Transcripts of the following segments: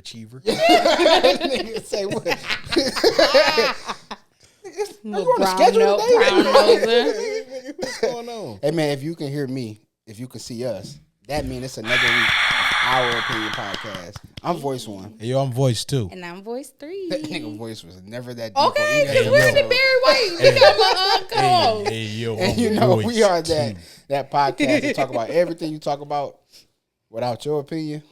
underachiever. Nigga say what? Little on the brown schedule note, today? brown noser. Nigga, what's going on? Hey man, if you can hear me, if you can see us, that means it's another week of Our Opinion Podcast. I'm voice one. Hey, yo, I'm voice 2. And I'm voice 3. That nigga voice was never that deep. Okay, or because even we're episode. the Barry White. We got my co-host. Hey, yo, And I'm you know, voice we are 2. that podcast that talk about everything you talk about without your opinion.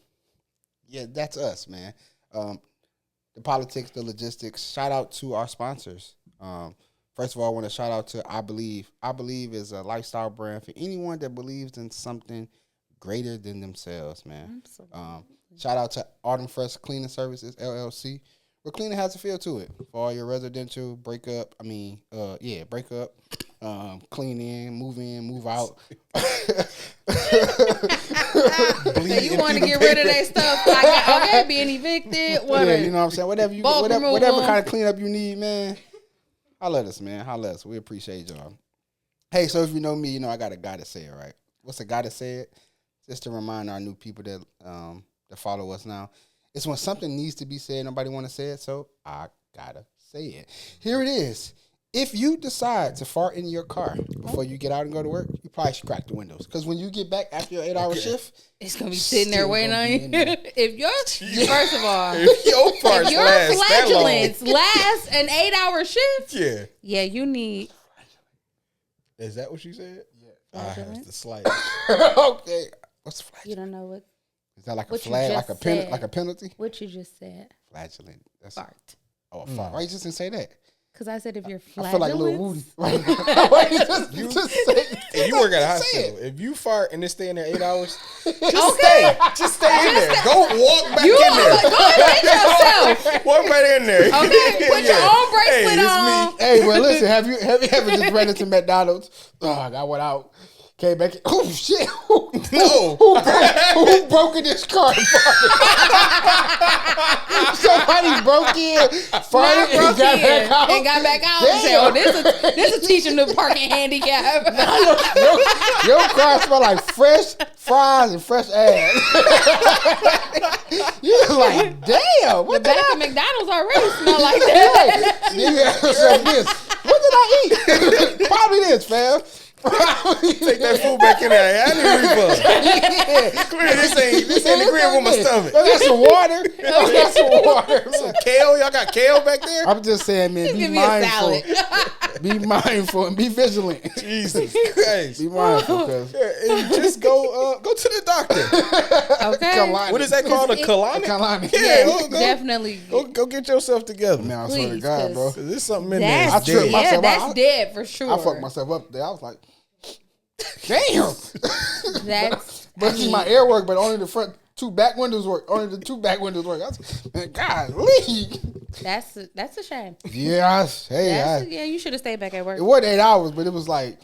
Yeah, that's us, man. The politics, the logistics. Shout out to our sponsors. First of all, I want to shout out to I Believe. I Believe is a lifestyle brand for anyone that believes in something greater than themselves, man. Shout out to Autumn Fresh Cleaning Services, LLC. Where cleaning has a feel to it. For all your residential breakup, clean in, move out. So you want to get rid of that stuff, like, okay, being evicted, Yeah, whatever. you know what I'm saying? Whatever kind of cleanup you need, man. Holla at us, man. Holla at us. We appreciate y'all. Hey, so if you know me, you know I got a guy to say it, right? What's a guy to say it? Just to remind our new people that follow us now. It's when something needs to be said, nobody want to say it, so I gotta say it. Here it is. If you decide to fart in your car before you get out and go to work, you probably should crack the windows. Because when you get back after your 8-hour shift, It's going to be sitting there still waiting gonna on be you. in there. If first of all, If your farts if your last that long. flatulence lasts an 8-hour shift, Yeah. you need Is that what you said? Yeah. I have Flatulence? the slightest. okay. What's flatulent? you don't know Is that like a what you flag, just like said. a penalty? what you just said. Flatulent. That's Fart. Oh, a fart. Why you just didn't say that? Because I said if you're I feel like flatulent. Lil Woody. Why you just say If you work at a Say it. hospital, if you fart and it stay in there 8 hours, just Okay. stay in there. Go walk back You in there. go get yourself. Walk right in there. Okay, put your own bracelet hey, on. It's Hey, well, listen. Have you ever just ran into McDonald's? Oh, I got one out. Came back. Oh shit! No. Who broke in this car? Somebody broke in, farted, and got back out. And got back out and said, "Oh, this is teaching the parking handicap." Your car smell like fresh fries and fresh ass. You're like, damn. The What back of McDonald's already smell like that. You ask yourself this. What did I eat? Probably this, fam. Take that food back in there. I need a refund. Clear, this ain't agreeing with my stomach. That's some water. That's some water. Some kale, y'all got kale back there? I'm just saying, man, be Give me a mindful. salad. Be mindful and be vigilant. Jesus Christ. Be mindful, cause And just go to the doctor. Okay. What is that called? A colonic? Kalani. Yeah, go, Definitely. go get yourself together. Man, I swear to Please, God, bro. 'Cause there's something in That's, there. I tripped Dead. myself that's out. dead for sure. I fucked myself up there. I was like, damn. That's But see, my air work, but only the front two back windows work. Only the two back windows work. Man, golly. that's a shame. Yes. Hey, Yeah, you should have stayed back at work. it wasn't 8 hours, but it was like,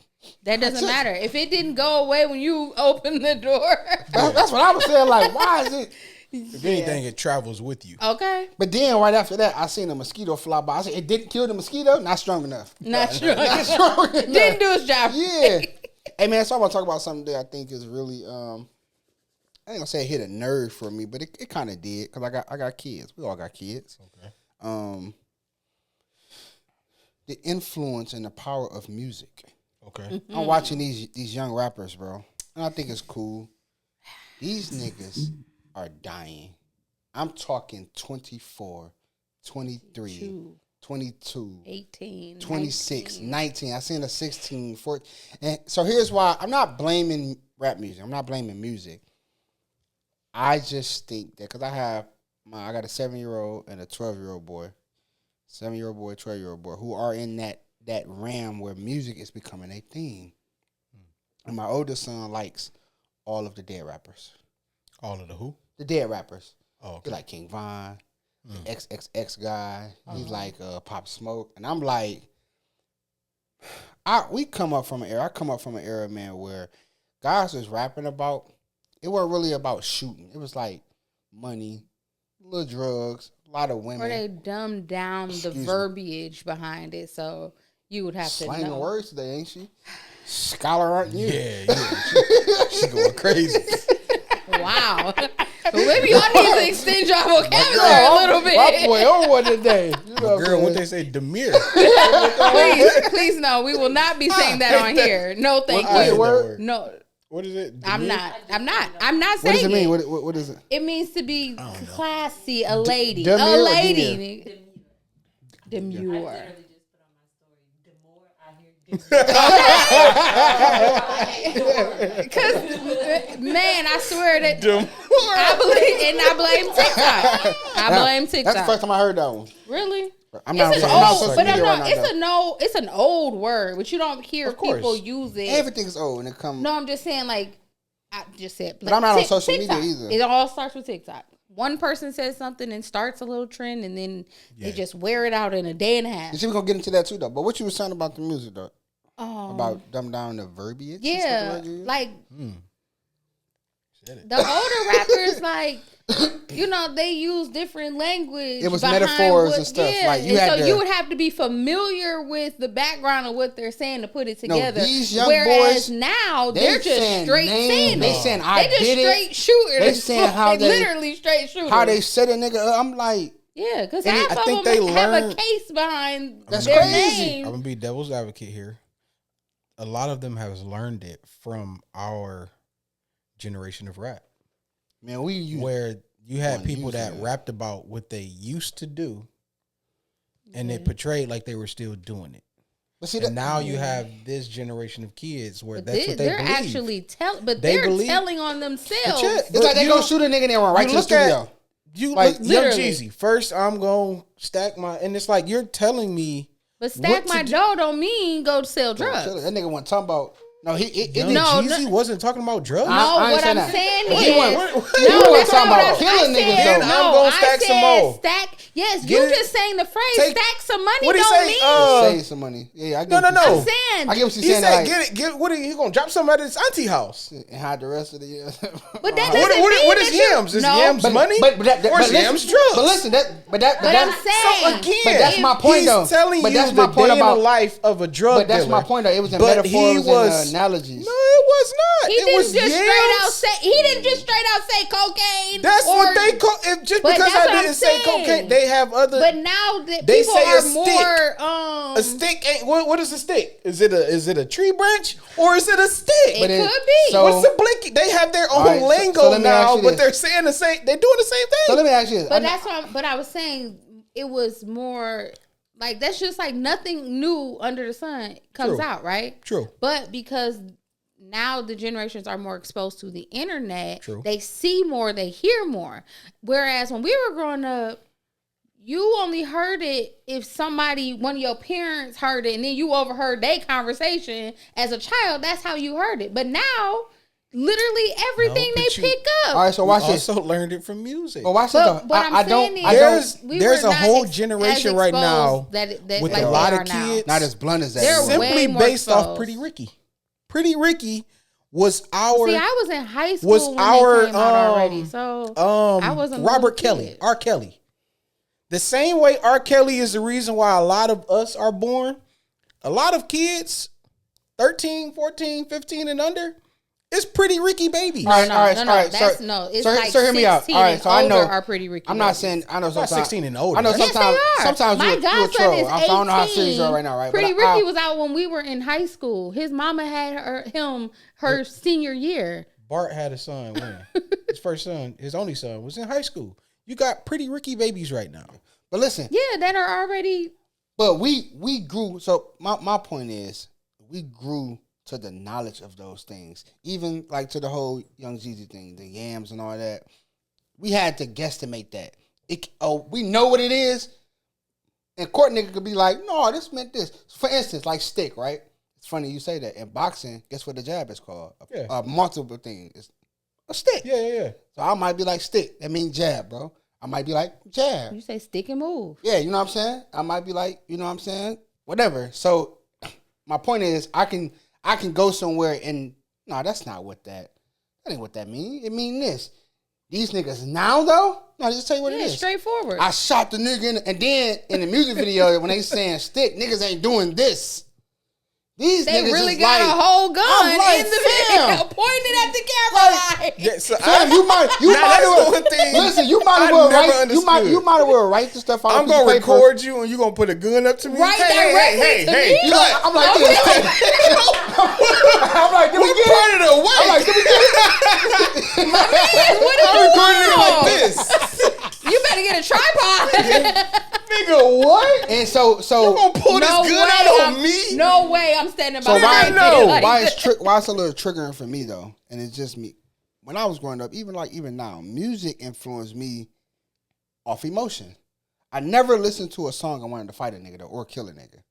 That doesn't matter. If it didn't go away when you opened the door. that's what I was saying. Like, why is it? If anything, it travels with you. Okay. But then right after that, I seen a mosquito fly by. I said, it didn't kill the mosquito. Not strong enough. Not sure. Not strong enough. Didn't do his job. Yeah. Hey man, so I want to talk about something that I think is really I ain't gonna say it hit a nerve for me, but it kind of did because I got kids. We all got kids. Okay. The influence and the power of music. Okay. I'm watching these young rappers, bro, and I think it's cool. These niggas are dying. I'm talking 24, 23, 22, 18, 26, 19. 19. I seen a 16, 14. And so here's why. I'm not blaming rap music. I'm not blaming music. I just think that because I got a 7-year-old and a 12-year-old boy. 7-year-old boy, 12-year-old boy who are in that realm where music is becoming a thing. And my oldest son likes all of the dead rappers. All of the who? The dead rappers. Oh, He okay. like King Von, the XXX guy. He's like Pop Smoke. And I'm like, we come up from an era. I come up from an era, man, where guys was rapping about, it wasn't really about shooting. It was like money, little drugs, a lot of women. Or they dumbed down the Excuse me. verbiage behind it, so you would have to Slanging know. words today, ain't she? Scholar, aren't you? Yeah. She going crazy. Wow. Maybe y'all need to extend your vocabulary a little bit. My boy on one today. You know Girl, what I'm they say, Demir. Please, no. We will not be saying that on here. No, thank What you. word? No, What is it? I'm Demir? not. I'm not What does saying it mean? it. What is it? It means to be classy, a lady, demure a or lady. demure? nigga. Demure. Because, man, I swear that I blame TikTok. I blame TikTok. That's the first time I heard that one. Really? I'm not It's an I'm not on old, social but media no, right now, though. it's an old word, but you don't hear Of course. people use it. Everything's old when it comes. No, I'm just saying, like, I just said. But I'm not on social TikTok. media either. It all starts with TikTok. One person says something and starts a little trend, and then they just wear it out in a day and a half. You see, we're gonna get into that too, though. But what you were saying about the music, though, about dumb down the verbiage. Yeah, like Said it. the older rappers, like, you know, they use different language. It was behind metaphors and stuff. Yeah. Like, you and had so to- you would have to be familiar with the background of what they're saying to put it No, together. these young Whereas boys, now they they're just saying straight names, saying they it. saying, I they just did it. straight shooting. They saying how they- literally straight shooting. How they set a nigga up, I'm like, Yeah, because And half I of think them they have a learn- case behind That's their crazy. name. I'm gonna be devil's advocate here. A lot of them have learned it from our generation of rap, man, we use where you had One people that using it. rapped about what they used to do, and it portrayed like they were still doing it. But see, And now you have this generation of kids where But that's what they they're believe. actually They they're believe- telling on themselves. yeah, it's like they you- go shoot a nigga and they run right you to the look at- studio. You Like, like Young literally. Jeezy. First, I'm gonna stack my, and it's like you're telling me. But stack what to my do- dough don't mean go sell drugs. That nigga wasn't talking about. No, Young No, Jeezy wasn't talking about drugs. No, I ain't what saying I'm that. saying He is, wasn't- no, he wasn't that's talking not about what killing I niggas, said. though. No, I'm gonna I stack some said more. stack. Yes, Get you it- just saying the phrase Take- stack some money What'd he don't say? mean. Save some money. Yeah, I get No, what no, you're no. saying. I'm saying. I get what you're He saying. said, Like, "Get it. Get what? Are you gonna drop some at his auntie house?" and hide the rest of the year. But that What, doesn't what, mean what is that you- yams? Is No, yams money? but that, or is listen, yams drugs? But listen, But I'm saying. So again, But that's my point, he's though. telling But you that's the my point day in about- the life of a drug But that's dealer. my point, though. It was in But metaphors he was- and analogies. No, it was not. He it didn't was just yams. straight out say. He didn't just straight out say cocaine. That's or- what they call it. Just But because that's I what didn't I'm say saying. cocaine, they have other. But now that They people say a are stick. more. A stick ain't what is a stick? Is it a tree branch or is it a stick? It But could be. so- What's the blinky? They have their own Alright, so lingo let me ask now, you but this. they're saying the same. They're doing the same thing. So let me ask you this. But that's what. But I was saying it was more like that's just like nothing new under the sun comes True. out, right? True. But because now the generations are more exposed to the internet, True. they see more, they hear more. Whereas when we were growing up, you only heard it if somebody, one of your parents heard it, and then you overheard their conversation as a child. That's how you heard it. But now, literally everything No, they but you- pick up. All right, so We watch this. also learned it from music. But watch this, though. But I'm I don't. saying I is- don't. we There's were a not whole as generation right now exposed that with like a they lot of are now. kids. Not as blunt as that. They're anymore. way simply more based off exposed. Pretty Ricky. Pretty Ricky was our See, I was in high school was when our, they came out already, so I wasn't a Robert little Kelly, kid. R. Kelly. The same way R. Kelly is the reason why a lot of us are born. A lot of kids, 13, 14, 15 and under, it's Pretty Ricky babies. All right, No, all right, no, all no, right. that's Sir, no. It's sir, like sir, hear me out. 16 All right, and so I older know. are pretty Ricky. I'm not babies. saying. I know Not sometimes. 16 and older. I know Yes, Yes, sometimes. they are. Sometimes My you're a godson troll. is 18. I don't know how serious you are right now, right? Pretty But I- Ricky was out when we were in high school. His mama had her senior year. Bart had a son when his first son, his only son, was in high school. You got Pretty Ricky babies right now. But listen, Yeah, that are already. but we grew. So my point is, we grew to the knowledge of those things, even like to the whole Young Jeezy thing, the yams and all that. We had to guesstimate that. We know what it is, and court nigga could be like, no, this meant this. For instance, like stick, right? It's funny you say that. In boxing, guess what the jab is called? Yeah. A multiple thing. It's a stick. Yeah. So I might be like stick. That means jab, bro. I might be like jab. You say stick and move. Yeah, you know what I'm saying? I might be like, you know what I'm saying? Whatever. So my point is I can go somewhere and no, that's not what that ain't what that mean. It mean this. These niggas now though, no, just tell you what it Yeah, is. straightforward. I shot the nigga and then in the music video when they saying stick, niggas ain't doing this. These They niggas really is got like, a whole gun I'm like, in the fam. video, pointed at the camera. Like, Yeah, so Fam, you might Now, that's as well. the one thing Listen, you might I as well never write. You understood. might as well write the stuff out. I'm gonna record you, and you gonna put a gun up to me. Right hey, directly hey, to hey, me? hey, You know, cut. I'm like, I'm like, did we What get part it? of the way? I'm like, did we get it? man, what I'm are recording you it doing? like this. You better get a tripod. Nigga, what? And so You gonna pull this gun out on I'm, me? No way, I'm standing by. So why? know. Why it's a little triggering for me though, and it's just me. When I was growing up, even now, music influenced me off emotion. I never listened to a song I wanted to fight a nigga though, or kill a nigga.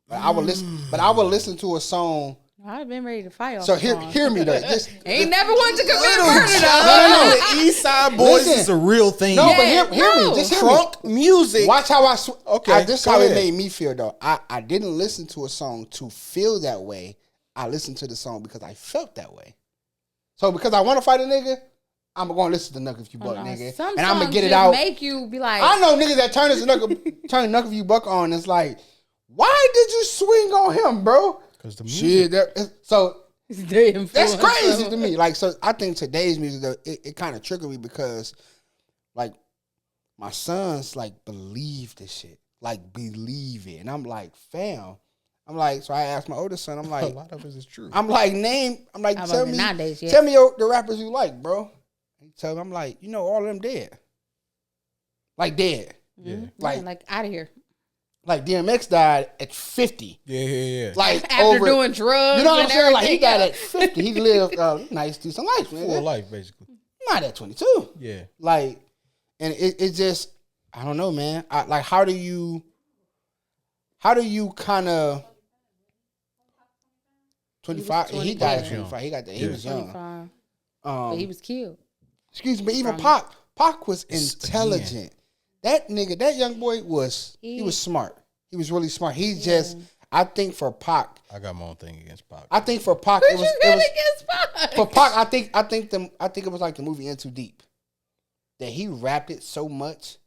But I would listen. But I would listen to a song. I've been ready to fight. So hear me though. Just Ain't never wanted to commit Little murder child. though. The East Side Boys Listen. is a real thing. no, Yeah, but hear no. me. Just hear me. Crunk music. Watch how I. Okay, This is go how it ahead. made me feel though. I didn't listen to a song to feel that way. I listened to the song because I felt that way. So because I want to fight a nigga, I'm gonna listen to Knuck If You Buck, nigga, Some and I'm gonna songs get it just out. Make you be like, I know niggas that turn Knuck If You Buck on. It's like, why did you swing on him, bro? Because the music. Shit, so they that's influence crazy them. to me. Like, so I think today's music, though, it kind of triggered me because, like, my sons like believe this shit, like believe it, and I'm like, fam, I'm like, so I asked my oldest son, I'm A like, lot of it is true. I'm like, tell me, nowadays, yeah. tell me the rappers you like, bro. He tell me, I'm like, all of them dead, like dead, Yeah. Like out of here. like DMX died at 50, Yeah. like After doing drugs, you know what I'm and saying? Like he everything died else. at 50. He lived nice, decent life, man. Full life, basically. Not at 22. Yeah. Like, and it just, I don't know, man. Like, how do you kind of 25? He died at 25. He got that. He was young. 25. But he was killed. Excuse me. Even Pac was intelligent. That nigga, that young boy he was smart. He was really smart. He just, I think for Pac, I got my own thing against Pac. I think for Pac, What it you was got against Pac? for Pac. I think it was like the movie In Too Deep, that he rapped it so much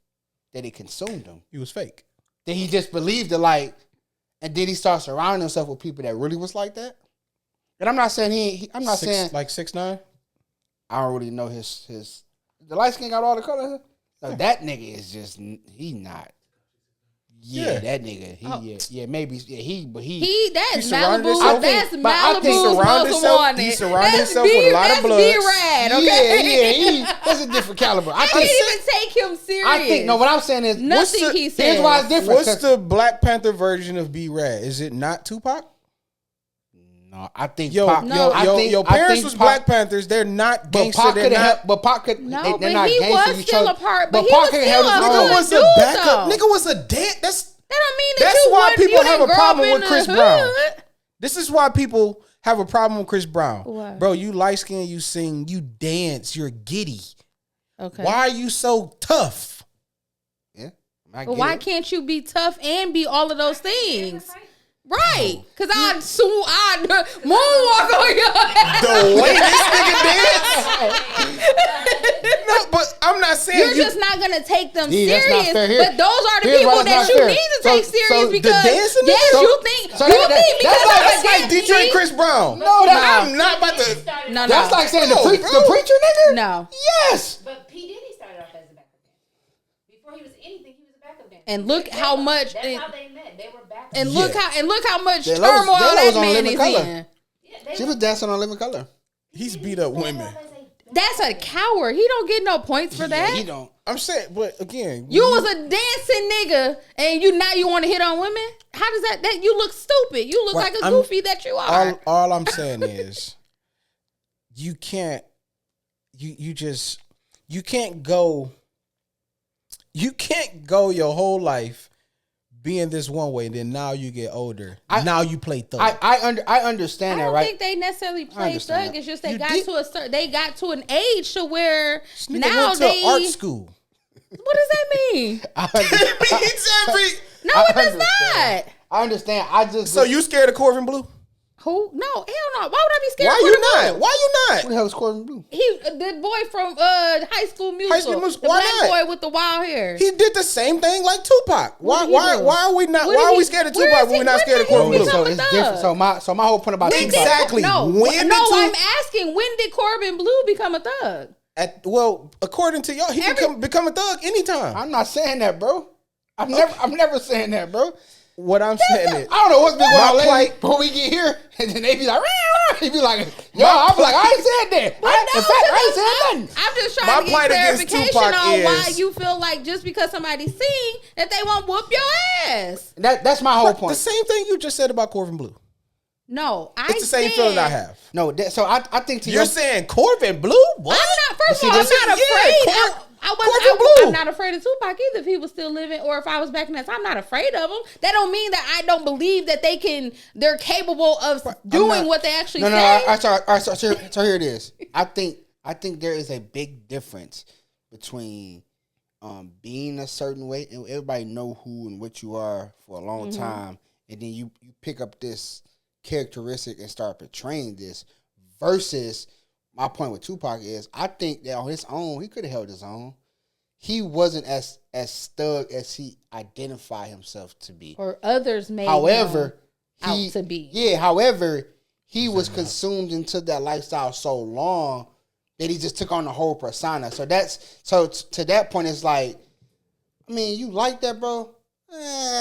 that it consumed him. He was fake. That he just believed it, like, and then he started surrounding himself with people that really was like that. And I'm not saying I'm not saying like 6ix9ine. I don't really know his the light skin got all the color. No, that nigga is just he not. Yeah, Yeah. that nigga. Maybe That's He surrounded Malibu. himself- That's but I think Malibu's surrounded most himself- wanted. he surrounded That's himself with a lot of that's bloods. B-Rad, okay? That's a different caliber. I I think didn't even take him serious. I think no. What I'm saying is Nothing he said. Here's why it's different. What's 'cause- the Black Panther version of B-Rad? Is it not Tupac? No, I think Yo, Pac, yo, I yo, think- your I parents think was Pac- Black Panthers. They're not But gangster. Pac They're could not. have. But Pac could. No, they're but not he gangster was each still other. a part. But he Pac was could still have held a his Nigga own. good was a dude, backup. though. Nigga was a dad. That's That don't mean that That's you why wasn't- people you have didn't a grow problem up with in Chris the Brown. hood. This is why people have a problem with Chris Brown. Why? Bro, you light skin, you sing, you dance, you're giddy. Okay. Why are you so tough? Yeah, I But get why it. can't you be tough and be all of those things? Right. Because I'd moonwalk on your ass. The way this nigga dance? No, but I'm not saying You're just not going to take them Yeah, that's not serious. fair. Here- But those are the here's why people that's that not you fair. need to So- take so serious the because, dancing yes, nigga? you think, so you that- think that's because like- of That's a like dance DJ beat? Chris Brown. No, that's I'm not about to. No, That's like saying No, the bro. preacher nigga. No. Yes. But P. Diddy started off as a backup dancer. Before he was anything, he was a backup dancer. And look how much... That's how they met. They were backup. And Yeah. look how much They turmoil was- they that was on man Living is Color. in. Yeah, they She was dancing on Living Color. He's beat up women. That's a coward. He don't get no points for that. He don't. I'm saying, but again, You was a dancing nigga, and you want to hit on women? How does that you look stupid? You look Well, like a I'm- goofy that you are. all I'm saying is, you can't, you can't go your whole life being this one way, and then now you get older. Now you play thug. I I understand that, don't right? think they necessarily play understand thug. that. It's just they You got did- to an age to where This nigga now went to they art school. What does that mean? Means every. No, I it does understand. not. I understand. I just So you scared of Corbin Blue? Who? No, hell no. Why would I be scared? Why of you Corbin not? Blue? Why you Who not? the hell is Corbin Blue? He, the boy from High School Musical. School Musical, The why black not? boy with the wild hair. He did the same thing like Tupac. Why? did he Why? do? Why are we not? What did Why are he- we scared of where Tupac? is But he- we're not when scared of did he Corbin Blue. become So a it's thug? different. So my whole point about Tupac. Exactly. No, When no. did I'm asking, when did Corbin Blue become a thug? Well, according to y'all, he can become a thug anytime. I'm not saying that, bro. I'm never saying that, bro. What I'm saying is, I don't know what's been going My on lately, plight- but we get here and then they be like, he be like, yo, I'm like, I ain't said that. In fact, I ain't said nothing. I'm just My trying to plight get against clarification Tupac on why is- you feel like just because somebody sing that they won't whoop your ass. That's my whole the point. same thing you just said about Corbin Blue. No, It's the same feeling I have. No, so I think to You're your saying Corbin Blue? What? I'm not. First See, of all, I'm this- not yeah, afraid. Corbin I'm Blue. not afraid of Tupac either if he was still living or if I was back in that time. I'm not afraid of him. That don't mean that I don't believe that they're capable of doing what they actually No, say. all right, so here it is. I think there is a big difference between being a certain way and everybody know who and what you are for a long time, and then you pick up this characteristic and start portraying this versus my point with Tupac is I think that on his own he could have held his own. He wasn't as thug as he identified himself to be. Or others made However, him he out to be. Yeah, however, he was consumed into that lifestyle so long that he just took on the whole persona. So to that point, it's like, I mean, you like that, bro?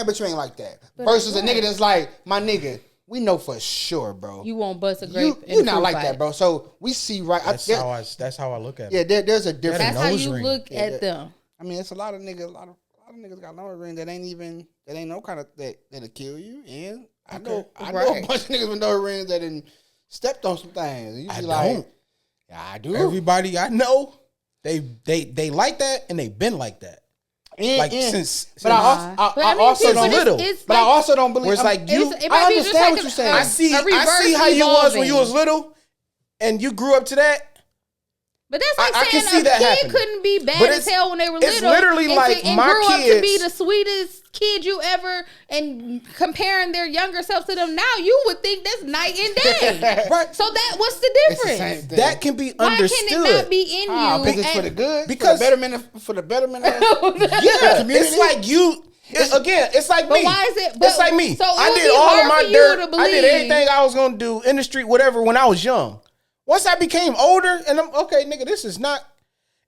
But you ain't like that. Versus a nigga that's like, my nigga, we know for sure, bro. You won't bust a grape. You not like that, bro. So we see right. That's how I look at it. Yeah, there's a difference. That's how nose you ring. look at them. I mean, it's a lot of niggas. A lot of niggas got nose ring that ain't no kind of that'll kill you. And I know a Right. bunch of niggas with nose rings that done stepped on some things. You I be like, don't. yeah, I do. Everybody I know, they like that and they've been like that. Like since But I also don't. little. But I also don't believe. Where it's like you, It might I be just understand like what you're saying. I see reverse how you was when you was evolving. little, and you grew up to that. But that's like I can saying see a that kid happening. couldn't be bad But as hell when they were it's little. literally like and my grew up to be kids- the sweetest kid you ever, and comparing their younger selves to them now, you would think that's night and day. Right. So what's the It's the difference? same thing. That can be Why understood. can it not be in you? Because it's for the and- good, Because- for the betterment of Yeah, community. it's like you. It's like But me. why is it- It's but- like me. so it I would did be all hard of my for you dirt. to I believe- did everything I was gonna do in the street, whatever, when I was young. Once I became older, and I'm okay, nigga. This is not.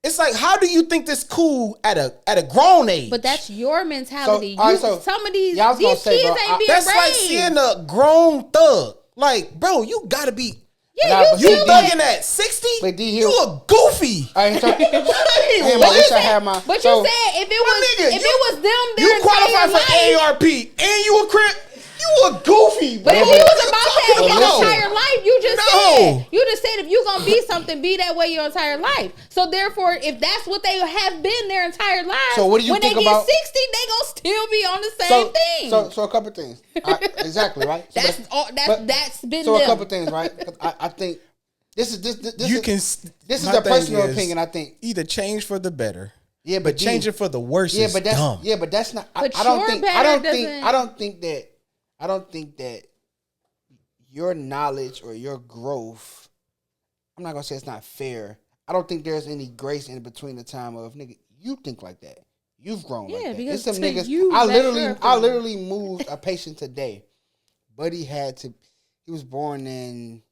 It's like, how do you think this cool at a grown age? But that's your mentality. So, all right, so- some of these Yeah, I was gonna kids say, bro, ain't being that's like raised. seeing a grown thug. Like, bro, you gotta be. Yeah, Nah, but you You see, feel thugging it. at 60? But D You Hill- a goofy. All right, so, Hey, damn, I what? wish I had my. But so, you said if it was nigga, if you- it was them, You their qualify entire for life, AARP and you a crip. You a goofy, bro. But if he was about that his No. entire life, you just No. said if you gonna be something, be that way your entire life. So therefore, if that's what they have been their entire lives, So what do you when think they about- get 60, they gonna still be on the same thing. So a couple things. Exactly right. So, that's but- all. but- That's been so them. a couple things, right? 'Cause I think this is You is, can. this is my a thing personal is, opinion. I think. either change for the better, Yeah, but D, changing for the worse Yeah, is but that's dumb. that's not. But I don't your think. better I don't doesn't- think that your knowledge or your growth. I'm not gonna say it's not fair. I don't think there's any grace in between the time of nigga. You think like that. You've grown like Yeah, that. because It's some to niggas. you, I that's literally, your I opinion. literally moved a patient today, but he was born in.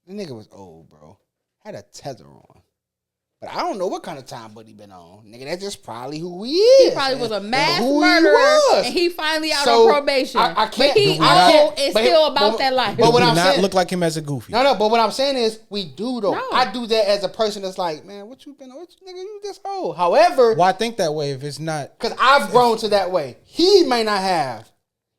The nigga was old, bro. Had a tether on. But I don't know what kind of time Buddy been on. Nigga, that's just probably who he is. He probably was a And mass who he murderer, was. and he finally out So, on probation. I can't- but he do we not- old and but- still about but- that life. but But what would I'm not saying- look like him as a goofy. No, but what I'm saying is we do though. No. I do that as a person that's like, man, what you been on? Nigga, you just old. However, Why think that way if it's not? because I've grown to that way. He may not have.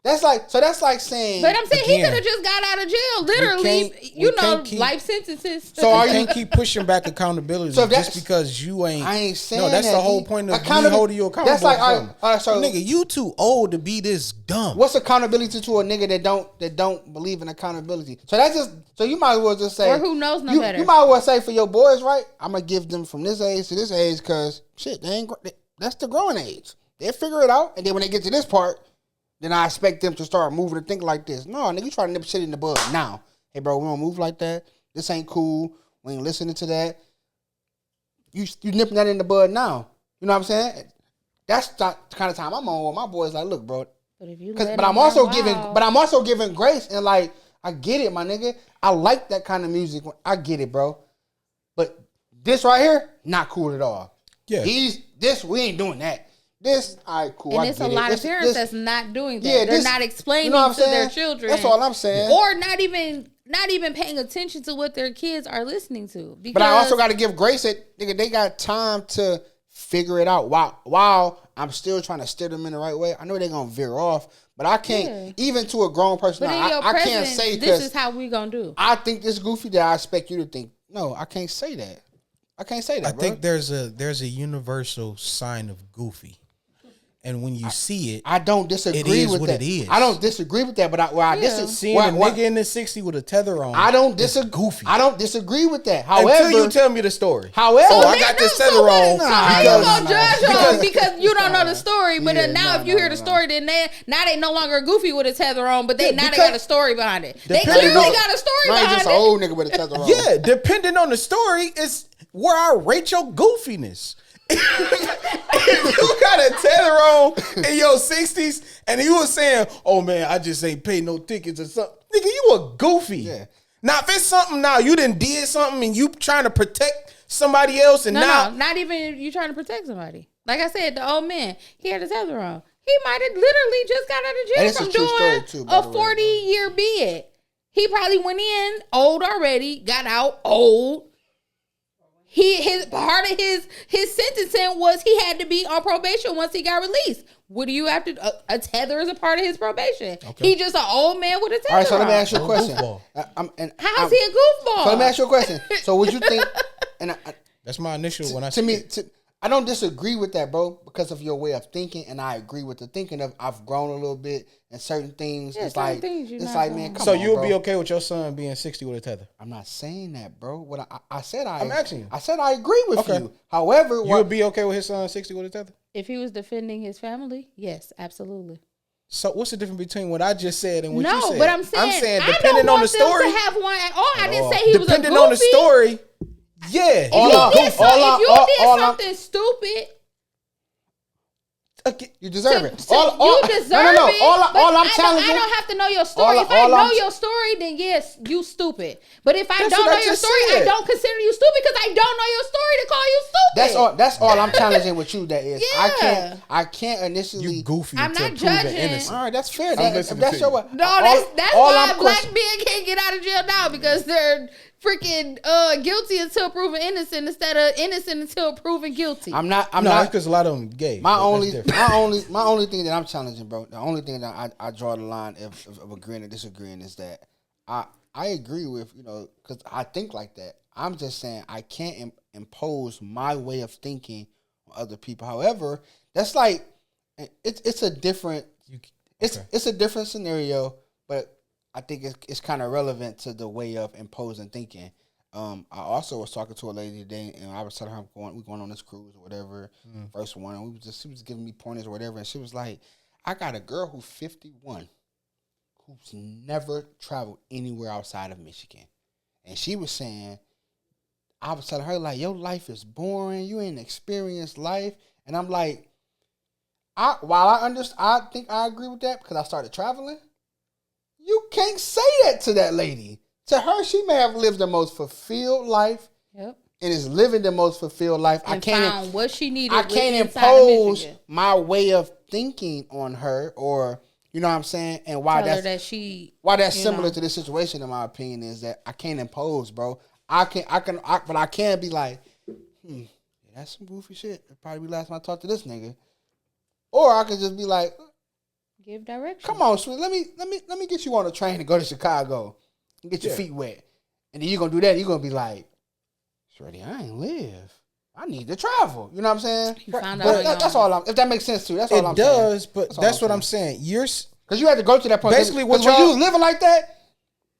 That's like saying. But I'm saying he Again, could have just got out of jail, literally. can't- You we know, can't keep- life sentences. So are You you- can't keep pushing back accountability So that's- just because you ain't. I ain't saying No, that's that, the whole E. point of me Accountability- holding you accountable. That's like, for all right, something. all right, so- nigga, you too old to be this dumb. What's accountability to a nigga that don't believe in accountability? So that's just so you might as well just say Or who knows no you, better. You might as well say for your boys, right? I'm gonna give them from this age to this age because shit, they ain't. That's the growing age. They'll figure it out, and then when they get to this part, then I expect them to start moving and think like this. No, nigga, you try to nip shit in the bud now. hey, bro, we don't move like that. This ain't cool. We ain't listening to that. You nipping that in the bud now. You know what I'm saying? That's the kind of time I'm on with my boys. Like, look, bro. But if you But I'm also giving grace and like, I get it, my nigga. I like that kind of music. I get it, bro. But this right here, not cool at all. Yeah. We ain't doing that. This, all right, cool. And it's a lot of parents that's not doing that. Yeah, They're not explaining to their children. That's all I'm saying. Or not even paying attention to what their kids are listening to. Because But I also got to give grace that nigga, they got time to figure it out while I'm still trying to steer them in the right way. I know they're gonna veer off, but I can't even to a grown person. But Now, in your I presence, can't say this is how we gonna do. I think this goofy that I expect you to think. No, I can't say that. I can't say that. I bro. think there's a universal sign of goofy, and when you see it, I don't disagree it is with what that. it is. I don't disagree with that, but I disagree. seeing a nigga in the 60 with a tether on, I don't disagree. goofy. I don't disagree with that. However, Until you tell me the story. However, oh, I got this tether on. So how you gonna judge them because you don't know the story? But Yeah, then now, no, if you no, hear the no. story, then now they no longer goofy with a tether on, but they because got a story behind it. They depending clearly on- got a story Mine's behind just it. an old nigga with a tether on. Yeah, depending on the story, is where I rate your goofiness. If you got a tether on in your 60s and you was saying, oh man, I just ain't paid no tickets or something. Nigga, you a goofy. Yeah. Now, if it's something now, you done did something and you trying to protect somebody else and now. No, not even you trying to protect somebody. Like I said, the old man, he had a tether on. He might have literally just got out of And jail it's a from true story, doing too, by a the way, 40-year bid. He probably went in old already, got out old. His part of his sentencing was he had to be on probation once he got released. What do you have to? A tether is a part of his probation. He just an old man with a tether. All right, so let me on. ask you a question. goofball. How's he a goofball? So let me ask you a question. So would you think? And That's my initial when I to me, I don't disagree with that, bro, because of your way of thinking, and I agree with the thinking of I've grown a little bit and certain things. Yeah, it's certain like things you're it's not like doing. man, come So on, you would bro. be okay with your son being 60 with a tether? I'm not saying that, bro. What I said, I'm asking you. I said I agree with Okay. you. However, You would be okay with his son 60 with a tether? If he was defending his family, yes, absolutely. So what's the difference between what I just said and what you No, said? but I'm saying depending I don't on want the them story. to have one at all. I didn't say he was a Depending goofy. on the story, yeah. If you did something stupid, you deserve it. you deserve it. All I'm but challenging. I don't have to know your story. If I know your story, then yes, you stupid. But if I That's don't what know I your just story, said. I don't consider you stupid because I don't know your story to call you stupid. That's all I'm challenging with you. That is, Yeah. I can't initially. You goofy I'm until not proven judging. innocent. All right, that's fair. I'm That, listening that's to your you. way. No, that's all why I'm black question- men can't get out of jail now because they're freaking guilty until proven innocent instead of innocent until proven guilty. I'm not because a lot of them gay. My but that's different. my only thing that I'm challenging, bro. The only thing that I draw the line of agreeing and disagreeing is that I agree with because I think like that. I'm just saying I can't impose my way of thinking on other people. However, that's like it's a different it's a different scenario, but I think it's kind of relevant to the way of imposing thinking. I also was talking to a lady today, and I was telling her we're going on this cruise or whatever, first one, and she was giving me pointers or whatever, and she was like, "I got a girl who's 51, who's never traveled anywhere outside of Michigan," and she was saying, I was telling her like, "Your life is boring. You ain't experienced life," and I'm like, I think I agree with that because I started traveling. You can't say that to that lady. To her, she may have lived the most fulfilled life Yep. and is living the most fulfilled life. And found what she needed. I can't inside of impose Michigan. my way of thinking on her, or you know what I'm saying, and why Tell her that's that that's you similar know. to this situation. In my opinion, is that I can't impose, bro. But I can be like, that's some goofy shit. It'll probably be last time I talk to this nigga, or I could just be like, give direction. come on, sweet. Let me get you on a train to go to Chicago and get your feet wet. And then you're gonna do that, you're gonna be like, Shreddy, I ain't live. I need to travel. You know what I'm saying? You found out But on your that's own. all if that makes sense to you. That's all I'm It saying. does, but that's what I'm saying. Because you had to go to that point. Basically, Because what when you y'all- was living like that,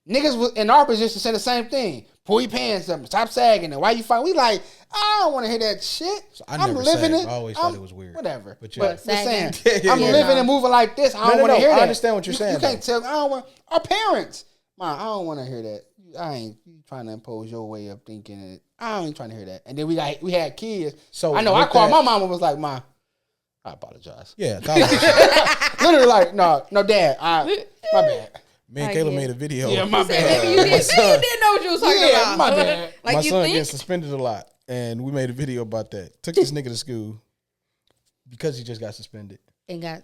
niggas was in our position say the same thing. Pull your pants up, stop sagging. And why you fight? We like, I don't want to hear that shit. I I'm never living sagged. it. I always thought it was weird. Whatever. But But, yeah. I'm saying, Sagging. I'm Yeah, living no. and moving like this. I don't No, want to hear I that. understand what you're saying, You can't tell. I don't want our parents. I don't want to hear that. I ain't you trying to impose your way of thinking. And I ain't trying to hear that. And then we had kids. So I know I with called that- my mom and was like, "Ma, I apologize." Yeah, 1,000%. Literally like, no, Dad, my bad. Me and I Kayla get made it. a video. Yeah, my Maybe bad. you did. Maybe you didn't know what you was talking Yeah, about. my bad. Like My you son think? gets suspended a lot, and we made a video about that. Took this nigga to school because he just got suspended. And got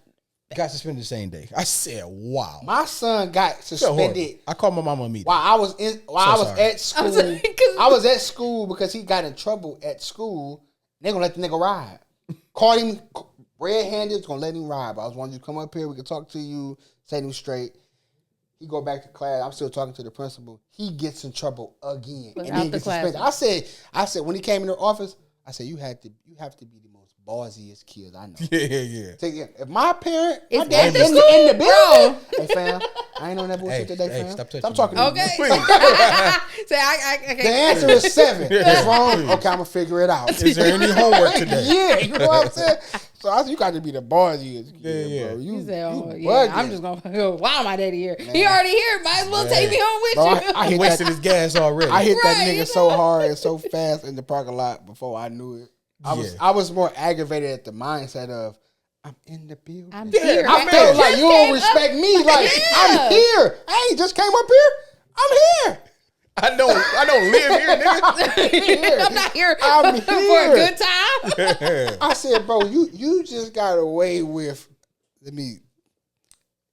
Got suspended the same day. I said, "Wow." My son got So horrible. suspended I called my mama immediately. while I was sorry. at school. sorry, 'cause- I was at school because he got in trouble at school. They gonna let the nigga ride. Caught him red-handed. Gonna let him ride. But I was wanting you to come up here. We can talk to you. Set him straight. He go back to class. I'm still talking to the principal. He gets in trouble again. Without and then the gets suspended. I said when he came in the office, I said you have to be the most ballsiest kid I know. Yeah. Take it. If my parent, Is my dad that the in the school, building, hey fam, I ain't on that bullshit Hey, today, hey, fam. stop touching I'm talking me. to okay. you. Say I The answer is 7. It's wrong. Okay, I'm gonna figure it out. Is there any homework today? Yeah, you know what I'm saying. So I said, you got to be the ballsiest kid, Yeah. bro. You You say, oh, you yeah, bugging. I'm just going to go, why my daddy here? He already here. Might as well take me home with Bro, you. I He hit wasted that. his gas already. I hit that Right, nigga you so know? hard and so fast in the parking lot before I knew it. I was more aggravated at the mindset of I'm in the building. I'm here. I felt like just you don't came respect up- me. Like Yeah. I'm here. I ain't just came up here. I'm here. I don't live here, nigga. I'm not here I'm for a here. good time. I said, bro, you just got away with. Let me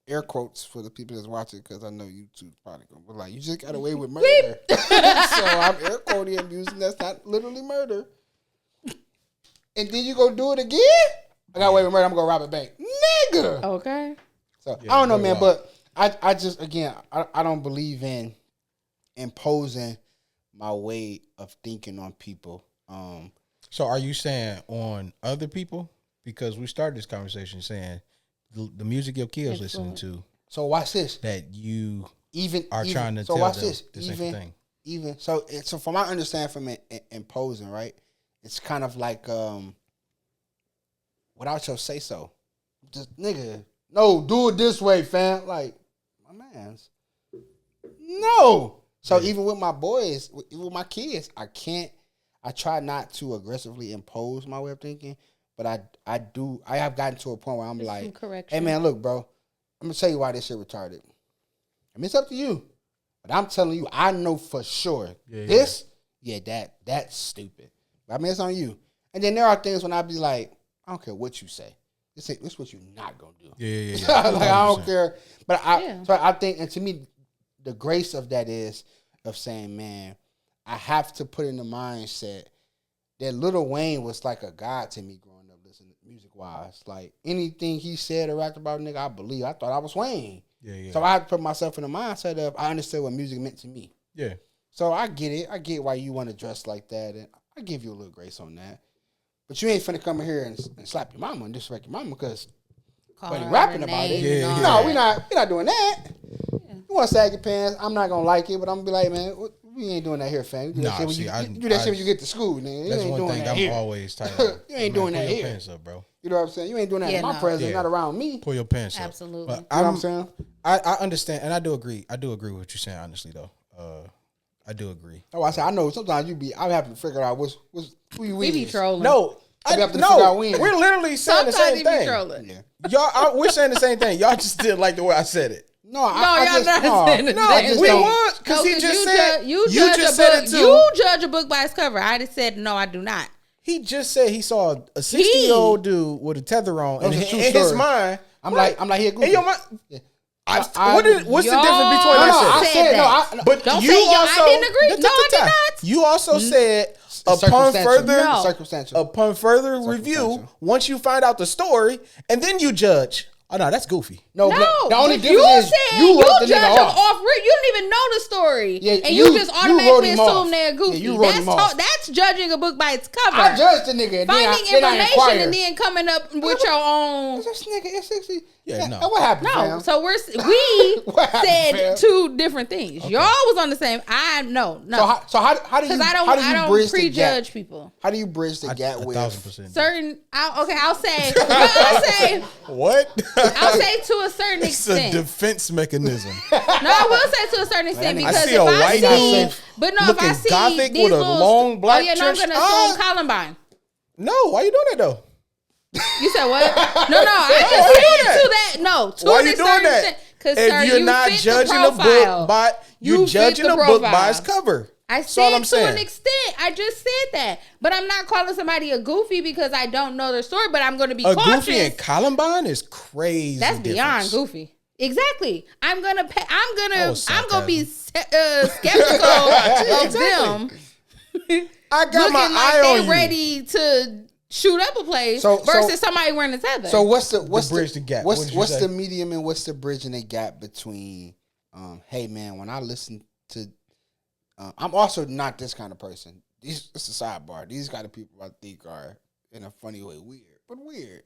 air quotes for the people that's watching because I know YouTube probably gonna be like, you just got away with murder. So I'm air quoting and using that's not literally murder. And then you go do it again? I got away with murder. I'm gonna rob a bank, nigga. Okay. So Yeah, I don't know, very man, wild. but I just again I don't believe in imposing my way of thinking on people. So are you saying on other people? Because we started this conversation saying the music your kids listening to, So watch this. that you Even are trying to so tell watch them this. the same thing. Even so from my understanding from imposing, right? It's kind of like without your say so. Just nigga, no, do it this way, fam. Like, my man's. No. So even with my boys, even with my kids, I try not to aggressively impose my way of thinking, but I have gotten to a point where I'm Just like, some correction. hey man, look, bro, I'm gonna tell you why this shit retarded. I mean, it's up to you. But I'm telling you, I know for sure that's stupid. But I mean, it's on you. And then there are things when I be like, I don't care what you say. This is what you're not gonna do. Yeah. Like I don't care. But Yeah. so I think, and to me, the grace of that is of saying, man, I have to put in the mindset that Lil Wayne was like a god to me growing up, listening music wise. Like anything he said or rapped about, nigga, I believe. I thought I was Wayne. Yeah. So I had to put myself in the mindset of I understood what music meant to me. Yeah. So I get it. I get why you want to dress like that, and I give you a little grace on that. But you ain't finna come in here and slap your mama and disrespect your mama because Call but he her rapping out her about it. name and Yeah, all No, that. we're not doing that. You want to sag your pants? I'm not gonna like it, but I'm gonna be like, man, we ain't doing that here, fam. You do that Nah, shit when see, you I- do that I- shit when you get to school, nigga. You That's ain't one doing thing that I'm here. always tight You ain't doing that Pull your here. pants up, bro. You know what I'm saying? You ain't doing that Yeah, in my no. presence, Yeah. not around me. Pull your pants up. Absolutely. But You know what I'm saying? I understand, and I do agree. I do agree with what you're saying, honestly, though. I do agree. That's why I say I know sometimes I have to figure out who you We be is. trolling. No, We have to figure out when. we're literally saying the Sometimes same you be thing. trolling. Yeah. We're saying the same thing. Y'all just didn't like the way I said it. No, I y'all just not saying the no, same I just we don't. was because he No, just you said ju- you judge just a said book, it too. You judge a book by its cover. I just said no, I do not. He just said he saw a 60-year-old dude with a tether on, and That was a in true his story. mind, I'm like he a goofy. hey, yo, my, Yeah. what's Y'all the difference between I I said no. that. But Don't you say y'all- I also, didn't agree. No, I did not. You also said upon Circumstantial. further No. Circumstantial. review, Circumstantial. once you find out the story, and then you judge. Oh no, that's goofy. No, No, but the only but difference is said you wrote the judge nigga them off. off. You don't even know the story, Yeah, and you- you just you wrote automatically him off. assume they're goofy. Yeah, you wrote him off. That's judging a book by its cover. I judged the nigga. And Finding then I information inquired. and then coming up with your own. This nigga is 60. Yeah, no. What happened, No, fam? so we What happened, said fam? two different things. Y'all was on the same. No, So how do you because I don't bridge the gap? prejudge people. How do you bridge the gap with 1,000%. Certain, I'll say, What? I'll say to a certain It's a extent. defense mechanism. No, I will say to a certain extent I because see if a I white see, dude but no, if looking I see gothic these with a little, long black oh yeah, no, I'm church- gonna assume Columbine. No, why you doing that though? You said what? No, I just why you said doing to that. No, to Why an you doing certain that? extent. Because If sir, you're you not fit the judging a profile. book by You you're fit judging the a book by profile. its cover. I That's all said I'm to an saying. extent. I just said that, but I'm not calling somebody a goofy because I don't know their story. But I'm going to be A cautious. Goofy and Columbine is crazy. That's beyond difference. goofy. Exactly. I'm gonna was be skeptical of them I got looking my like eye they on you. ready to shoot up a place versus somebody wearing a tether. So what's the bridge the gap. What did you What's say? the medium and what's the bridge in the gap between? Hey man, when I listen to, I'm also not this kind of person. It's a sidebar. These kind of people I think are in a funny way weird, but weird.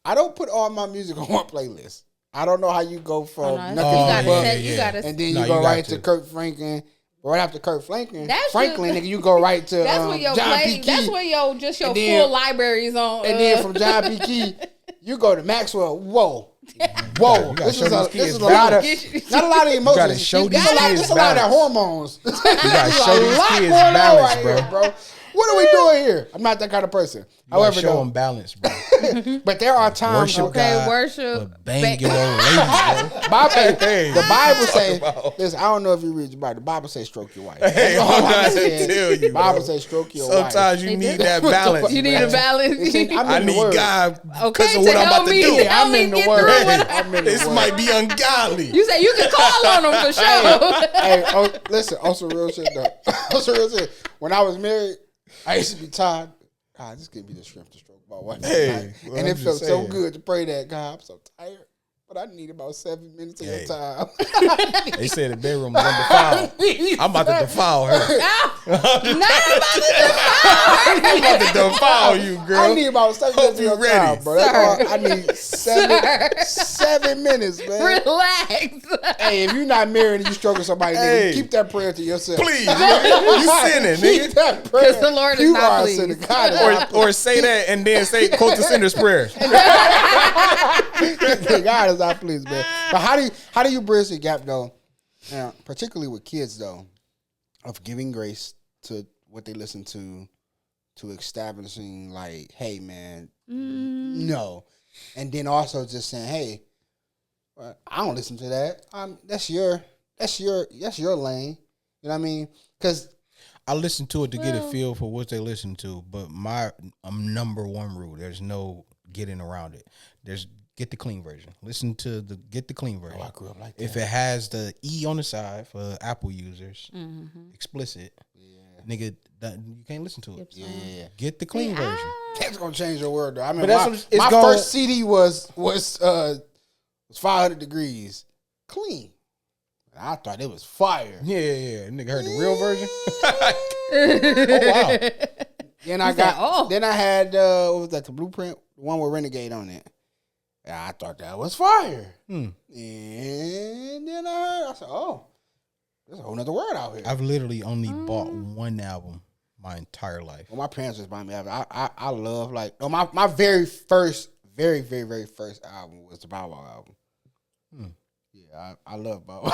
I don't put all my music on one playlist. I don't know how you go from no, nothing you but gotta love, set- you gotta- and then No, you go you got right to. to Kirk Franklin. Right after Kirk Franklin, That's nigga, you go right to that's where your John play. P. Key. That's where your just your And then- full libraries on. And then from John P. Key, you go to Maxwell. Whoa. Whoa. gotta This show is these a kids lot of balance. not a lot of emotions. gotta show these kids It's a lot of balance. hormones. You gotta show these kids balance, bro. What are we doing here? I'm not that kind of person. You gotta However, show though, them balance, bro. but there are times Worship Okay, God, worship. but bang your old lady, bro. Bible, Hey, the Bible what say, you talking about? listen, I don't know if you read the Bible. The Bible say stroke your wife. Hey, That's all I'm I'm trying saying. to tell you, The Bible bro. say stroke your wife. Sometimes you They need do. that balance. You need a man. balance. It's in- I'm I in the need word. God Okay, because of to what I'm help about to me. do. Yeah, I'm Help in me the get word. through what I'm in the I- This word. might be ungodly. You say you can call on them for sure. Hey, listen, also real shit though. Also real shit. When I was married, I used to be tired. God, just give me the strength to stroke my wife. Hey, well, and I'm it felt just so saying. good to pray that, God, I'm so tired. But I need about 7 minutes of your Hey. time. They said the bedroom was undefiled. I'm about to defile her. Not about to defile. I'm about to defile you, girl. I need about 7 minutes of you your ready. time, bro. That's all. I need seven minutes, man. Relax. Hey, if you're not married and you stroking somebody, Hey. nigga, keep that prayer to yourself. Please, nigga. You sinning, Keep nigga. that prayer. 'Cause the Lord is you not are a pleased. sinner. God is not Or say that and then say quote the sinner's prayer. God is not pleased, man. But how do you bridge the gap though? Particularly with kids though, of giving grace to what they listen to establishing like, hey man, no, and then also just saying, hey, I don't listen to that. That's your lane. You know what I mean? Because I listen to it to get a feel for what they listen to, but my number one rule, there's no getting around it. There's get the clean version. Listen to get the clean version. I grew up like that. If it has the E on the side for Apple users, explicit, nigga, you can't listen to it. yeah. Get the clean version. That's gonna change your world though. I mean, But that's my it's gonna- first CD was 500 degrees clean. I thought it was fire. Yeah. Nigga heard the real version. Oh wow. Then I got. oh. Then I had what was that? The Blueprint, the one with Renegade on it. Yeah, I thought that was fire. And then I said, oh, there's a whole nother world out here. I've literally only bought one album my entire life. Well, my parents just buy me albums. I love my very first, very first album was the Bow Wow album. Yeah, I love Bow Wow.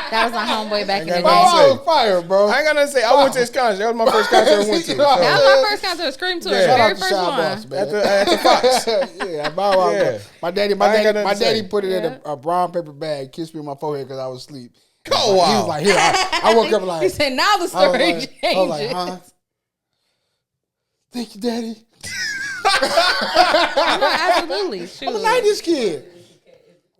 That was my homeboy back in the day. Bow Bow Wow was fire, bro. I ain't gonna say I went to his concert. That was my first concert I went to. You know, So. That was my first concert, Scream Tour, Yeah. the Shout very out to first Sean one. Boss, man. At the Fox. Yeah, Bow Wow. Yeah. My daddy I ain't got nothing to daddy say. put it in a brown paper bag, kissed me on my forehead because I was asleep. Oh, He wow. was like, here, I woke up like, He said, now the I was story like, changes. I was like, huh? Thank you, daddy. No, absolutely. I'm a Shoot. 90s kid.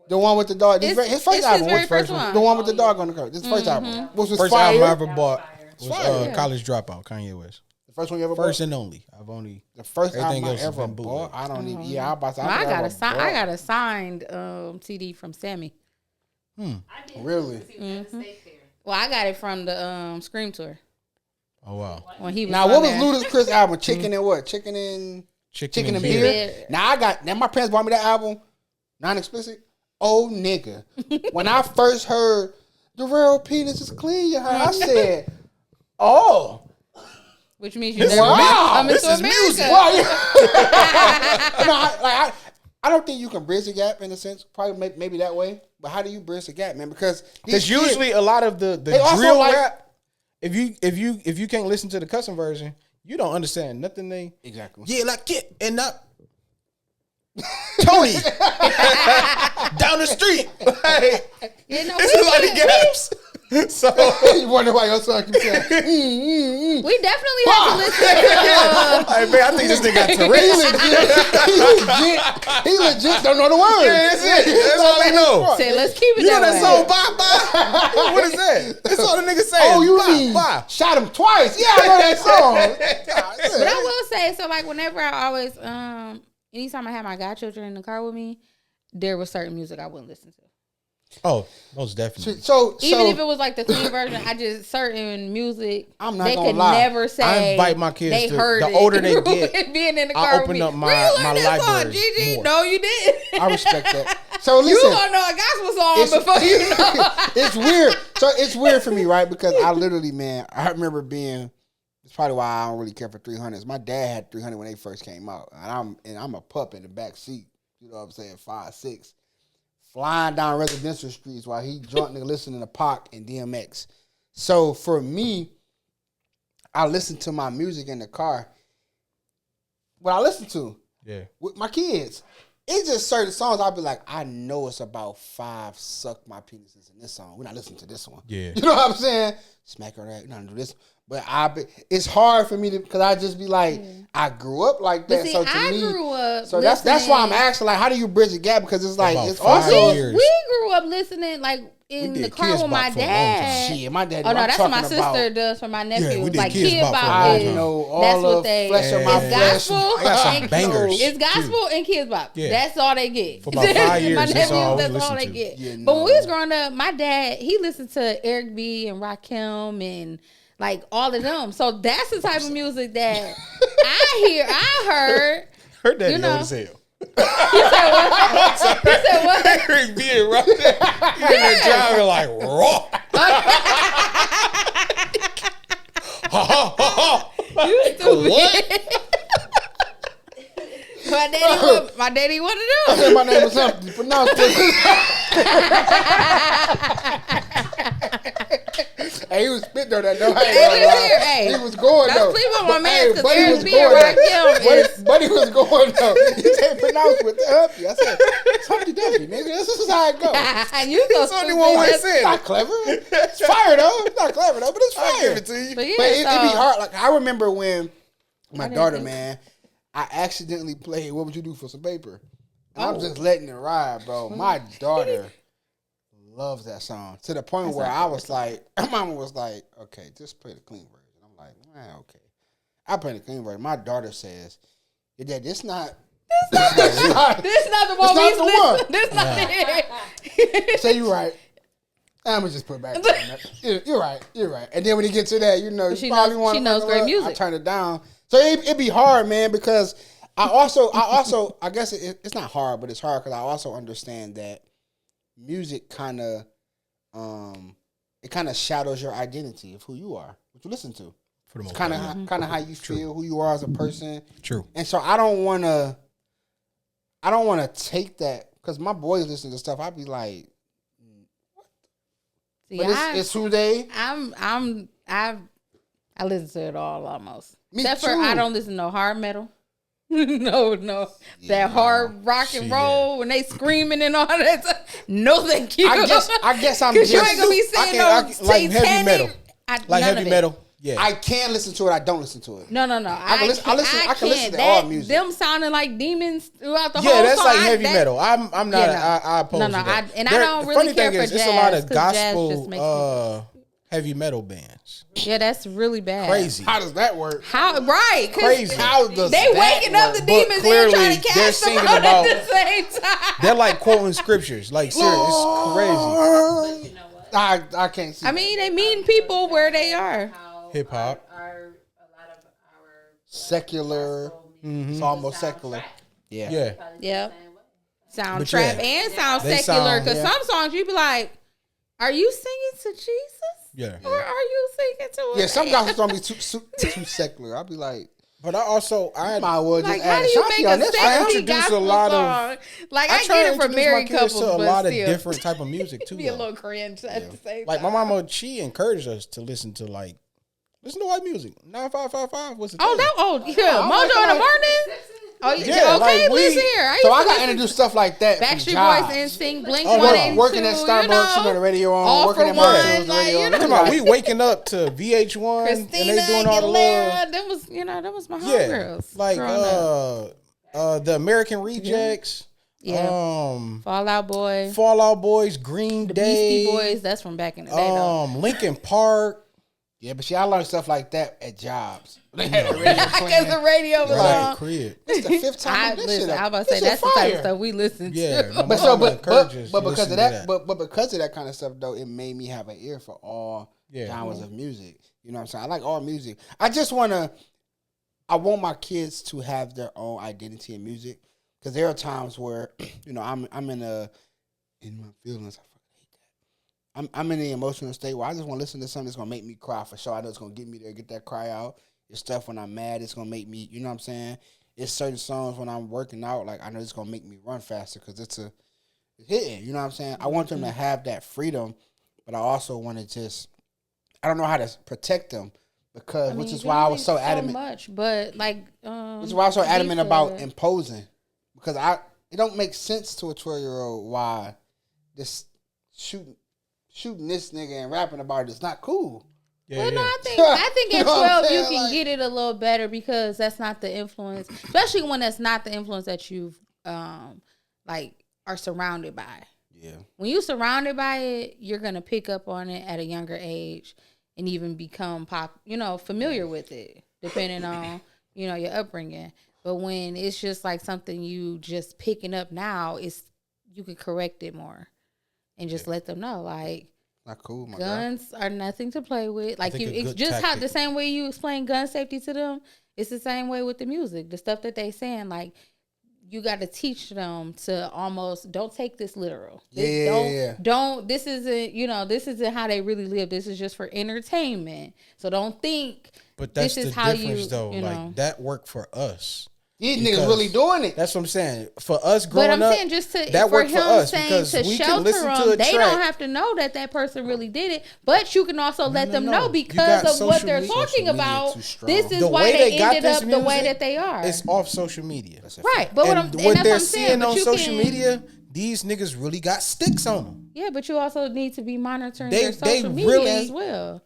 The one with the dog. His It's first his album. very Which first one? one. The one with the dog on the cover. This first album. Which was First fire. album I ever bought was Fire. College Dropout, Kanye West. The first one you ever First bought? and only. I've only The first everything album I else has ever been bought. bootleg. I don't even. Yeah, I bought. I got a signed CD from Sammy. I did Really? because he was at the state fair. Well, I got it from the Scream Tour Oh wow. when he was Now, on what was there. Ludacris' album? Chicken and what? Chicken and Chicken and beer. beer. Now my parents bought me that album, non-explicit. Oh nigga, when I first heard the real penis is clean, you heard, I said, oh. Which means you This never is- been wow, coming this to is America. music. Well, yeah. I don't think you can bridge the gap in a sense. Probably maybe that way. But how do you bridge the gap, man? Because usually a lot of the also drill like- rap, if you can't listen to the custom version, you don't understand nothing they exactly. Yeah, like it and not Tony down the street. Like, You know, it's a lot of gaps. So You wonder why your son keeps saying, we definitely have to listen to. Hey, man, I think this nigga got he Tourette's. legit don't know the words. Yeah, that's it. That's all they know. Say, let's keep it You know that that way. song, bye bye? What is that? That's all the nigga say. Oh, you bye, mean bye. shot him twice? Yeah, I know that song. But I will say, so like whenever I always, anytime I had my godchildren in the car with me, there was certain music I wouldn't listen to. Oh, most definitely. So Even if it was like the clean version, I just certain music. I'm not they gonna could lie. never say. I invite my kids they to- heard the it. older they get, being in the I car open with up me. my- Where you my learn that song, library Gigi? more. No, you didn't. I respect that. So You listen, gonna know a gospel song before you know. it's weird. So it's weird for me, right? Because I literally, man, I remember being. It's probably why I don't really care for 300s. My dad had 300 when they first came out, and I'm a pup in the back seat. You know what I'm saying? 5'6", flying down residential streets while he drunk nigga listening to Pac and DMX. So for me, I listen to my music in the car. What I listen to Yeah. with my kids. It's just certain songs I'll be like, I know it's about 5 suck my penises in this song. We're not listening to this one. Yeah. You know what I'm saying? Smack her right. We're not gonna do this. But it's hard for me to, because I just be like, I grew up like that. But see, so to I me, grew up. so that's why I'm listening- asking, like, how do you bridge the gap? Because it's like, About it's 5 also years. We grew up listening like in We the did car Kids with my Bop for a long time. dad. shit. My dad. Oh no, I'm that's what my talking about- sister does for my nephew. we did like Kids Kid Bop for a Bop long is. time. I know all That's what of they. Flesh of Yeah, my It's yeah. flesh. gospel. I got some and- bangers. It's gospel and Kids Bop. Yeah. That's all they get. For about 5 years, my that's nephews, all we that's all listened they to. get. Yeah, But when we no. was growing up, my dad, he listened to Eric B and Rakim and like all of them. So that's the type of music that I heard. Her daddy You know. old as hell. You said what? You said what? Eric being right there. He's in there driving like raw. You stupid. My daddy wanted I to said my name was something. Pronounce it. Hey, he was spitting on that though. I ain't gonna lie. Hey, He was going don't though. sleep on my man, Hey, 'cause Buddy Eric was B going and though. Rakim is- Buddy was going though. He said pronounce with the Humpty. I said it's Humpty Dumpty, nigga. This is how it goes. and you so That's the only stupid. one way That's- said It's it. not clever. It's fire though. It's not clever though, but it's I'll fire. give it to you. But yeah, But it be so- hard. Like I remember when my didn't daughter, think- man, I accidentally played "What Would You Do for Some Paper." And I'm Oh. just letting it ride, bro. My daughter loves that song to the point where I was like, my mama was like, "Okay, just play the clean version." I'm like, "Man, okay." I play the clean version. My daughter says, "Yeah, Dad, this not." This not. This not the one This we not the one. listen. This not it. Say you right. I'm gonna just put it back. You're right. You're right. And then when you get to that, you know, She you probably knows- want she knows great music. I turn it down. So it be hard, man, because I also, I guess it's not hard, but it's hard because I also understand that music kind of, it kind of shadows your identity of who you are, what you listen to. For the most Kind part. of how you feel, who you are as a person. True. And so I don't want to take that because my boys listen to stuff. I'd be like, See, but it's who they. I listen to it all almost. Me Except for too. I don't listen to hard metal. no. That hard rock and Shit. roll when they screaming and all that stuff. No, thank you. I guess I'm Because you just ain't gonna be saying no like heavy satanic- metal. none Like of heavy it. metal. Yeah. I can listen to it. I don't listen to it. No. I can listen- I can listen can't. to all That- music. Them sounding like demons throughout the Yeah, whole that's song. like heavy metal. I'm not. Yeah, no. I oppose No, to that. I don't the really funny care thing for is, it's a lot jazz, of 'cause jazz gospel just makes me- heavy metal bands. Yeah, that's really bad. Crazy. How does that work? How right? 'Cause Crazy. How does They that waking up work? the demons and clearly trying to they're cast them singing out about- at the same time. They're like quoting scriptures. Like serious, it's crazy. You know what? I can't see. I mean, they mean people where they are. How Hip hop. a lot of our secular. It's almost secular. Yeah. Yeah. Yep. Sound But trap yeah, and sound they secular. sound- Because yeah. some songs you be like, are you singing to Jesus? Yeah. Or are you singing to a Yeah, some man? gospel songs be too secular. I'll be like, But I also I Might well just Like, add how do you Ashanti make on a this I one. sexy introduce a gospel lot of- song? Like, I try get to it for introduce married my kids couples, to a but lot of still. different type of music too. Be a though. little cringe at the same Like my time. mama, she encouraged us to listen to listen to white music. 9555 was the Oh, thing. that, oh, yeah. I'm Mojo in the like- morning? Oh, yeah. Yeah, Okay, like, listen here. So I used to got listen introduced stuff like that. from Backstreet jobs. Boys, NSYNC, Blink Oh, 182, Working at Starbucks, you know, the radio on. All Working for at One, Marshalls, the like, radio you on. know. Talking about we waking up to VH1 and Christina they doing all the love. Aguilera. That was, that was my Yeah, homegirls. like growing up. the American Rejects. Yeah. Fallout Boy. Fallout Boys, Green The Day, Beastie Boys. That's from back in the day, though. Linkin Park. Yeah, but see, I learned stuff like that at jobs. They had the radio Because playing. the radio was Right at on. the crib. It's the fifth time I this listen. shit I was up. about to say This that's the shit type of fire. stuff we listen Yeah, to. my But so, mama encourages but to because listen of to that, but because of that kind of stuff though, it made me have an ear for all genres of music. You know what I'm saying? I like all music. I want my kids to have their own identity in music because there are times where I'm in my feelings. I fucking hate that. I'm in the emotional state where I just want to listen to something that's gonna make me cry for sure. I know it's gonna get me there, get that cry out. It's stuff when I'm mad, it's gonna make me, you know what I'm saying? It's certain songs when I'm working out, like I know it's gonna make me run faster because it's hitting, you know what I'm saying? I want them to have that freedom, but I also want to I don't know how to protect them because, which is why I was so adamant. Much, but like, Which is why I was so adamant about imposing because it don't make sense to a 12-year-old why this shooting this nigga and rapping about it is not cool. Yeah, Well, no, yeah. I think You at know what I'm 12 you saying? can Like- get it a little better because that's not the influence, especially when that's not the influence that you've like are surrounded by. Yeah. When you're surrounded by it, you're gonna pick up on it at a younger age and even become familiar with it, depending on your upbringing. But when it's just like something you just picking up now, you could correct it more and just let them know like. Not cool, my Guns are nothing to play with. Like think a it's good just how tactic- the same way you explain gun safety to them, it's the same way with the music. The stuff that they saying, like you got to teach them to almost don't take this literal. Don't. This isn't this isn't how they really live. This is just for entertainment. So don't think. But that's this the is how difference, though. you Like know. that worked for us. These Because niggas really doing it. That's what I'm saying. For us growing But I'm up, saying just to that for worked him for us saying because to we can shelter listen to them, a they track. don't have to know that person really did it. But you can also let them no. know You got because of what social they're media- talking social media about. too strong. This is the why way they got ended this up the music, way that they are. It's off social media. Right, but And and what that's what they're I'm saying, seeing but on you social can- media, these niggas really got sticks on them. Yeah, but you also need to be monitoring They- their they social media really- as well.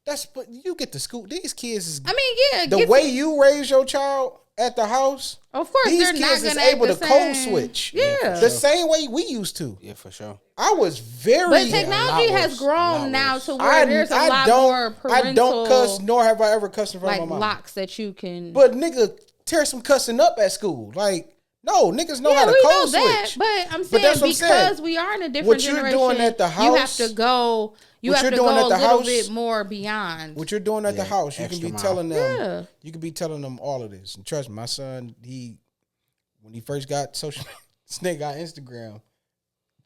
But you get to school. These kids is I mean, yeah, the way you raise your child at the house. of course These they're not kids is gonna act able the to code same. switch. Yeah, The same way we used to. Yeah, for sure. I was very. but technology lot has worse, grown lot now worse. to where there's a lot more parental I don't cuss, nor have I ever cussed in front like of my mom. locks that you can. But nigga, tear some cussing up at school. Like, no, niggas know yeah, how to we know code that. switch. But I'm But saying that's what I'm saying. because we are in a different What you're generation, doing at the you have house- to go. You what have you're to doing go at the a little house- bit more beyond. What you're doing at the Yeah, house, you can extra be mile. telling them. Yeah. You can be telling them all of this. And trust me, my son, when he first got social, this nigga got Instagram,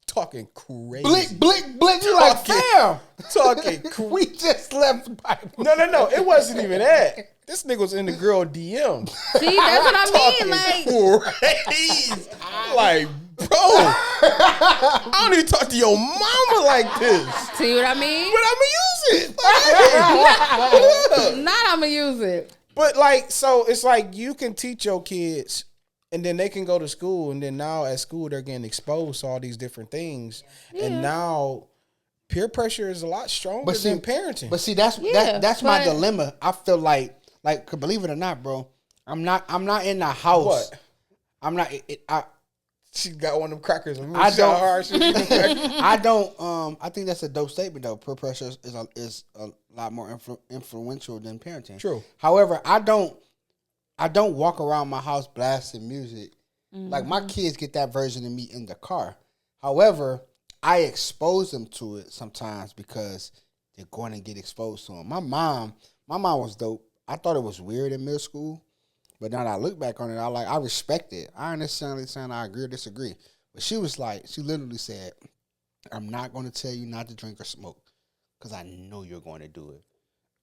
talking crazy, Blink. You like, damn. talking We just left Bible. No, it wasn't even that. This nigga was in the girl DM. See, that's what I mean. Like, Crazy. Like, bro, I don't even talk to your mama like this. see what I mean? But I'ma use it. Not I'm gonna use it. But like, so it's like you can teach your kids, and then they can go to school, and then now at school they're getting exposed to all these different things, and now peer pressure is a lot stronger than parenting. But see, that's Yeah, that's my but- dilemma. I feel like believe it or not, bro, I'm not in the house. What? I'm not. She got one of them crackers. I don't- Hard. I don't. I think that's a dope statement though. Peer pressure is a lot more influential than parenting. True. However, I don't walk around my house blasting music. Like my kids get that version of me in the car. However, I expose them to it sometimes because they're going to get exposed to them. My mom was dope. I thought it was weird in middle school, but now that I look back on it, I respect it. I ain't necessarily saying I agree or disagree, but she literally said, "I'm not going to tell you not to drink or smoke because I know you're going to do it.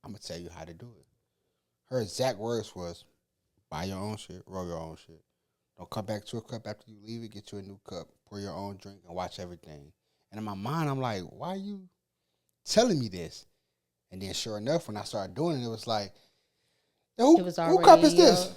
I'm going to tell you how to do it." Her exact words was, Buy your own shit. Roll your own shit. Don't come back to a cup after you leave it. Get you a new cup. Pour your own drink and watch everything. And in my mind, I'm like, why are you telling me this? And then sure enough, when I started doing it, it was like, yo, It was who cup is already this?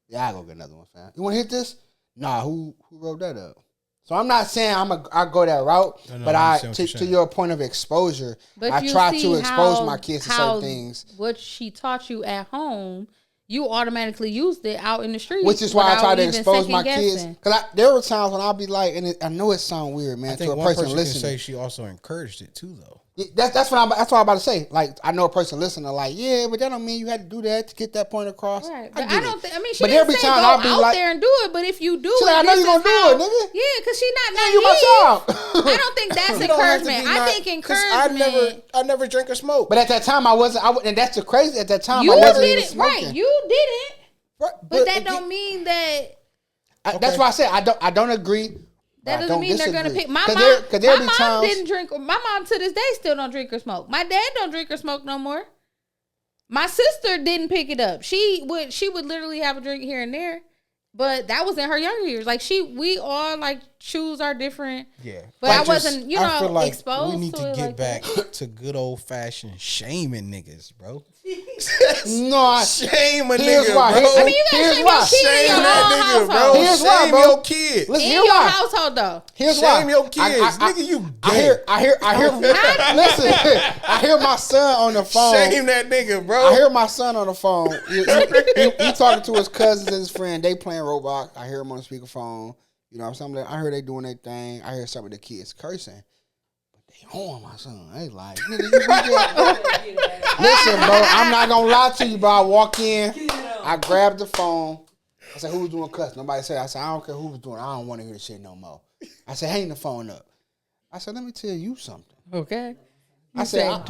Yeah, I go get another one, fam. You want to hit this? Nah, who wrote that up? So I'm not saying I go that route, No, but I understand what you're to saying. your point of exposure, But I you try see to expose how- my kids to how certain things. What she taught you at home, you automatically used it out in the street. Which is why I try to without even expose my kids. second-guessing. Because there were times when I'll be like, and I know it sounds weird, man, I to think a one person person can say listening. she also encouraged it too, though. That's what I'm about to say. Like, I know a person listening, like, yeah, but that don't mean you had to do that to get that point across. Right, I but get I don't it. think. I mean, she But didn't every say time go I'll be out like- there and do it. But if you do She's it, like, I know this you gonna is do how- it, nigga. Yeah, because she's not Yeah, naive. you my child. I don't think that's You don't have to be encouragement. I not- think 'cause encouragement. I never drink or smoke. But at that time, I wasn't. And that's the crazy. At that time, You I wasn't even didn't, smoking. right? You didn't. Right, But that again- don't mean that. That's Okay. why I said I don't agree. but That I doesn't don't mean they're gonna disagree. pick. My 'Cause mom, there'll my be mom times- didn't drink. My mom to this day still don't drink or smoke. My dad don't drink or smoke no more. My sister didn't pick it up. She would literally have a drink here and there, but that was in her younger years. Like we all like choose our different. Yeah, But I just- wasn't, I feel like exposed we need to to it get like back that. to good old fashioned shaming niggas, bro. No, Shame a Here's nigga, why. bro. I mean, you gotta Here's shame why. your kid in Shame your that own nigga, bro. household. Here's why, Shame bro. your kid. Listen, In here's your why. household though. Here's why. Shame your kids, nigga. You I gay. hear. Listen, I hear my son on the phone. Shame that nigga, bro. I hear my son on the phone. He talking to his cousins and his friend. They playing Roblox. I hear him on the speakerphone. You know what I'm saying? I heard they doing their thing. I hear some of the kids cursing. But they on my son. They like, nigga, you get Listen, bro, I'm not going to lie to you, bro. I walk in. I grab the phone. I said, who was doing cuss? Nobody said. I said, I don't care who was doing it. I don't want to hear the shit no more. I said, hang the phone up. I said, let me tell you something. Okay. I said,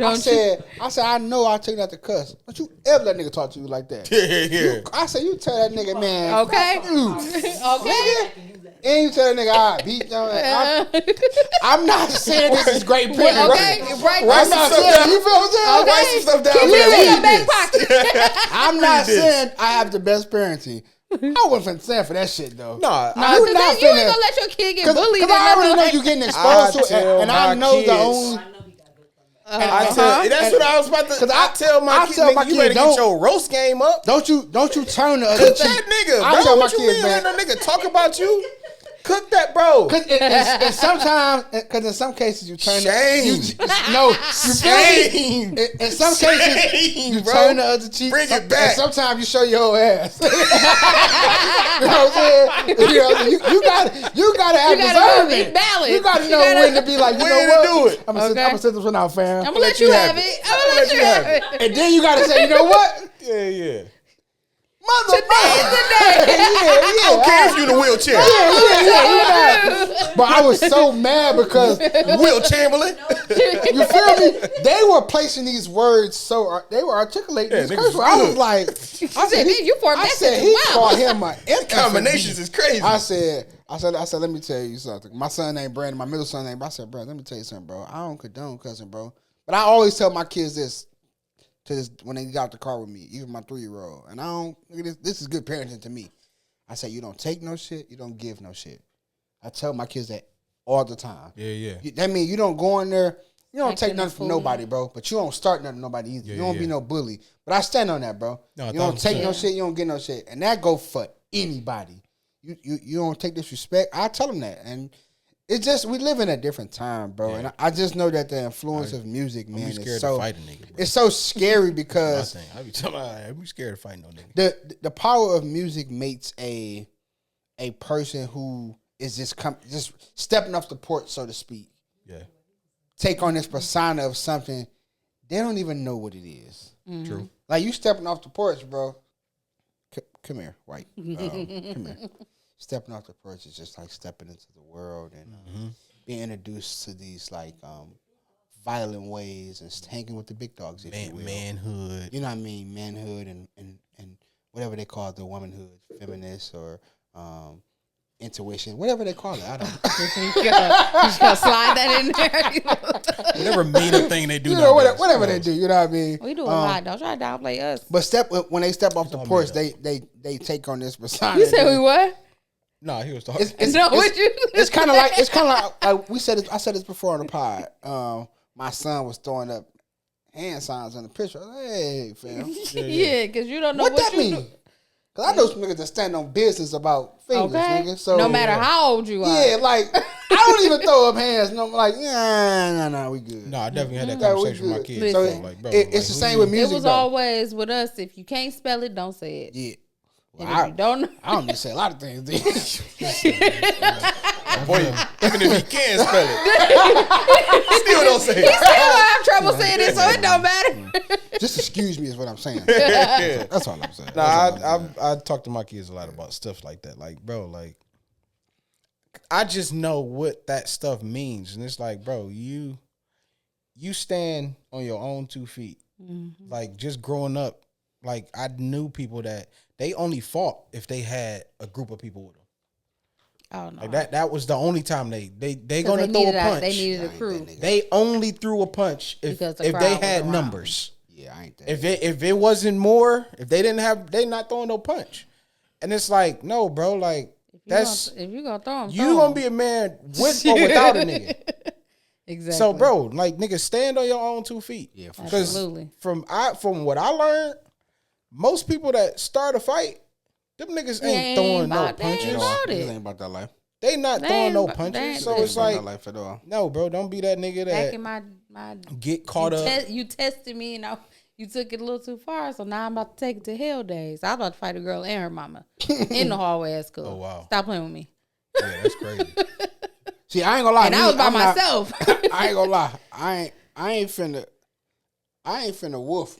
said, I know I'll tell you not to cuss. Don't you ever let nigga talk to you like that. Yeah. I said, you tell that nigga, man. Okay. fuck you. Okay. And you tell that nigga, I beat you. I'm not saying this is great parenting. Okay. Right. Write I'm some not stuff saying, down. you feel what I'm saying? Write some stuff down. Keep for it that in your week. back pocket. I'm not this. saying I have the best parenting. I wasn't stand for that shit, though. Nah, No, You because not you ain't finna- gonna let your kid get Because bullied. and I already nothing know like- you getting exposed to it. tell And I my know the kids. only... I tell, that's what I was about to. 'Cause I tell my kid, nigga, you better don't- get your roast game up. Don't you turn the other Cook cheek. that nigga, I bro. tell my What you kids, mean? man. Let that nigga talk about you. Cook that, bro. And sometimes, because in some cases you turn Shame. you feel me? Shame. In some cases Shame, you bro. turn the other cheek. Bring it And back. sometimes you show your ass. You know what I'm saying? You know what I'm saying? You gotta have You gotta discernment. be balanced. You gotta You know gotta- when to be like, you When know to what? do it. I'm gonna sit this one out, fam. I'm gonna let you have it. I'm gonna let you have it. And then you gotta say, you know what? Yeah. Motherfucker. I don't care if you in a wheelchair. Yeah. But I was so mad because Will Chamberlain. you feel me? They were placing these words they were articulating Yeah, these niggas curse words. I was good. like, I said, You formed I that said shit he well. called him an infant. Combinations is crazy. I said, let me tell you something. My son named Brandon, my middle son named. I said, bro, let me tell you something, bro. I don't condone cussing, bro. But I always tell my kids this when they got out the car with me, even my 3-year-old. And I don't look at this is good parenting to me. I say, you don't take no shit, you don't give no shit. I tell my kids that all the time. Yeah. That means you don't go in there, you don't take Acting a nothing from fool. nobody, bro. But you don't start nothing from nobody either. Yeah, you don't yeah. be no bully. But I stand on that, bro. No, you don't take no 1,000%. shit, you don't get no shit. And that go for anybody. You don't take disrespect. I tell them that. And it's just, we live in a different time, bro. Yeah. And I just know that the influence of music, man, I'm is scared so, to fight a nigga, bro. it's so scary I because be scared to fight no nigga. the power of music makes a person who is just stepping off the porch, so to speak, Yeah, take on this persona of something they don't even know what it is. true. Like you stepping off the porch, bro. Come here, white. Come here. Stepping off the porch is just like stepping into the world and being introduced to these like violent ways and hanging with the big dogs, if you will. Manhood. You know what I mean? Manhood and whatever they call it, the womanhood, feminist or intuition, whatever they call it. I don't know. You just gonna slide that in there. Whatever made up thing they do. You know, nowadays. whatever they do, you know what I mean? We do a lot. Don't try to downplay us. But when they step off the porch, they take on this persona. You said we what? No, he was talking. It's kind of like we said. I said this before on the pod. My son was throwing up hand signs in the picture. Hey, fam. Yeah, because you don't know What what that you mean? do. Because I know some niggas that stand on business about fingers, Okay. nigga. So no matter how old you are. yeah, like I don't even throw up hands. No, like nah, we good. No, I definitely had that Yeah, we conversation with my good. kids. So Listen. like, bro, it's like, the who same you- with It music. was though. always with us. If you can't spell it, don't say it. Yeah. And Well, if you don't know, I don't need to say a lot of things. Boy, even if he can spell it, still don't say he it. still have trouble saying it, so it don't matter. Just excuse me is what I'm saying. Yeah. That's all I'm saying. Nah, That's all I'm saying. I talk to my kids a lot about stuff like that. Like, bro, like, I just know what that stuff means, and it's like, bro, you stand on your own 2 feet. Like, just growing up, like, I knew people that they only fought if they had a group of people with them. Oh no, Like that was the only time they 'Cause gonna throw a punch. They needed a crew. They only threw a punch if Because the they crowd was had around. numbers. Yeah, I ain't that. If it wasn't more, if they didn't have, they not throwing no punch. And it's like, no, bro, like If you gonna throw them, you gonna be a man with or without a nigga. exactly. So, bro, like, nigga, stand on your own 2 feet. Yeah, for Because Absolutely. from what I learned, most people that start a fight, them niggas ain't throwing no they ain't punches. about This it. ain't about that life. They not They throwing ain't no about- they punches. ain't- So they it's About like, that life at all. no, bro, don't be that nigga Back that in my get caught up. you tested me and you took it a little too far, so now I'm about to take it to hell days. I was about to fight a girl and her mama in the hallway at school. Oh, wow. Stop playing with me. Yeah, that's crazy. See, I ain't gonna lie. And I was by I'm not- myself. I ain't gonna lie. I ain't finna wolf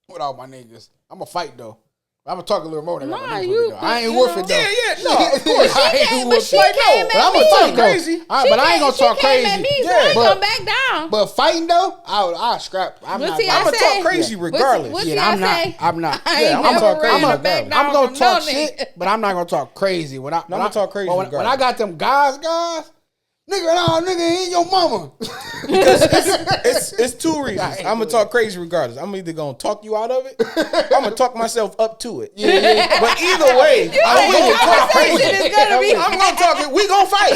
without my niggas. I'm gonna fight though. I'm gonna talk a little more than Nah, my niggas. you- Though. I ain't you wolfing know. though. Yeah, no, of course. I ain't But wolfing. she Like, came but at I'm me. gonna talk though. Crazy. But I ain't gonna talk She came crazy. at me, so Yeah. I ain't But- gonna back down. But fighting though, I'll scrap. I'm What's not. he I'm gonna say? talk crazy regardless. What's Yeah, I'm not. say? I'm not. I Yeah, ain't I'm gonna never talk crazy ready to regardless. back down I'm gonna from talk no shit, nigga. but I'm not gonna talk crazy. When I, I'm gonna talk crazy when I regardless. got them guys, nigga, no, nigga, ain't your mama. It's two reasons. I'm gonna talk crazy regardless. I'm either gonna talk you out of it, I'm gonna talk myself up to it. But either way, I'm gonna talk crazy. It's gonna be- I'm gonna talk it. We gonna fight.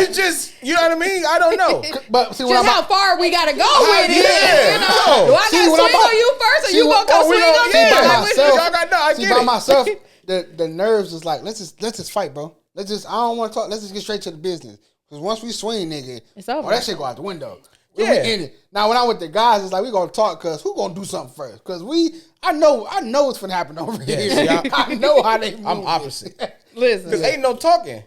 It's just, you know what I mean? I don't know. But see, when Just I'm how far we gotta go with it. Yeah, You know? no. Do I See, gotta when I'm swing about- on you first, or see, you gonna come oh, we swing gonna- on yeah, me? by like, myself, y'all got- no, I see, get by it. myself, the nerves is like, let's just fight, bro. I don't want to talk. Let's just get straight to the business. Because once we swing, nigga, It's over. Oh, that shit go out the window. We Yeah. in it. Now when I'm with the guys, it's like we gonna talk. Cause who gonna do something first? Cause I know what's gonna happen over Yeah, here. see, I know how they move. I'm opposite. Listen, Because ain't no talking.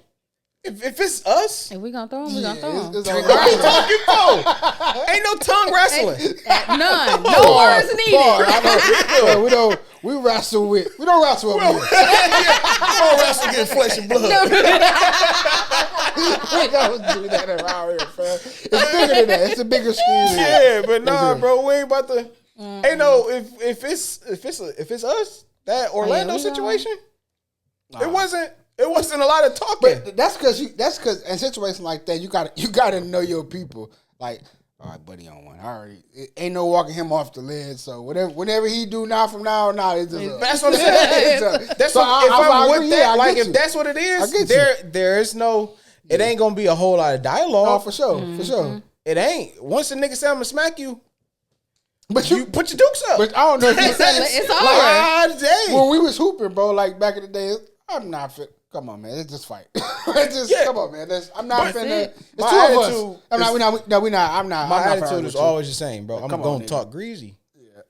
If it's us, if we gonna throw him, we gonna throw him. It's what you talking for? Ain't no tongue wrestling. None. No words needed. We wrestle with. We don't wrestle with. We don't wrestle against flesh and blood. We don't do that around here, fam. It's bigger than that. It's a bigger scheme. than that. Yeah, but nah, bro, we ain't about to. Ain't no if it's us, that Orlando we gonna- situation. It wasn't a lot of talking. But that's because in situations like that, you gotta know your people. Like, all right, buddy, on one. Ain't no walking him off the lid. So whatever he do now from now on out, it's just That's what I'm saying. That's So what, if I'm with agree, that, yeah, I like get if you. that's what it I is, get there is no. It ain't gonna be a whole lot of dialogue. Oh, for sure, for sure. It ain't. Once a nigga say I'm gonna smack you, But you put your dukes up. but I don't know if you It's over. Ah, dang. when we was hooping, bro. Like back in the day, I'm not fit. Come on, man. Let's just fight. Yeah. Come on, man. I'm not But finna. it. It's My two of us. attitude I'm not. is- We not. No, we not. I'm not. My I'm not attitude fighting is with you. always the same, bro. I'm Come on, gonna nigga. talk greasy.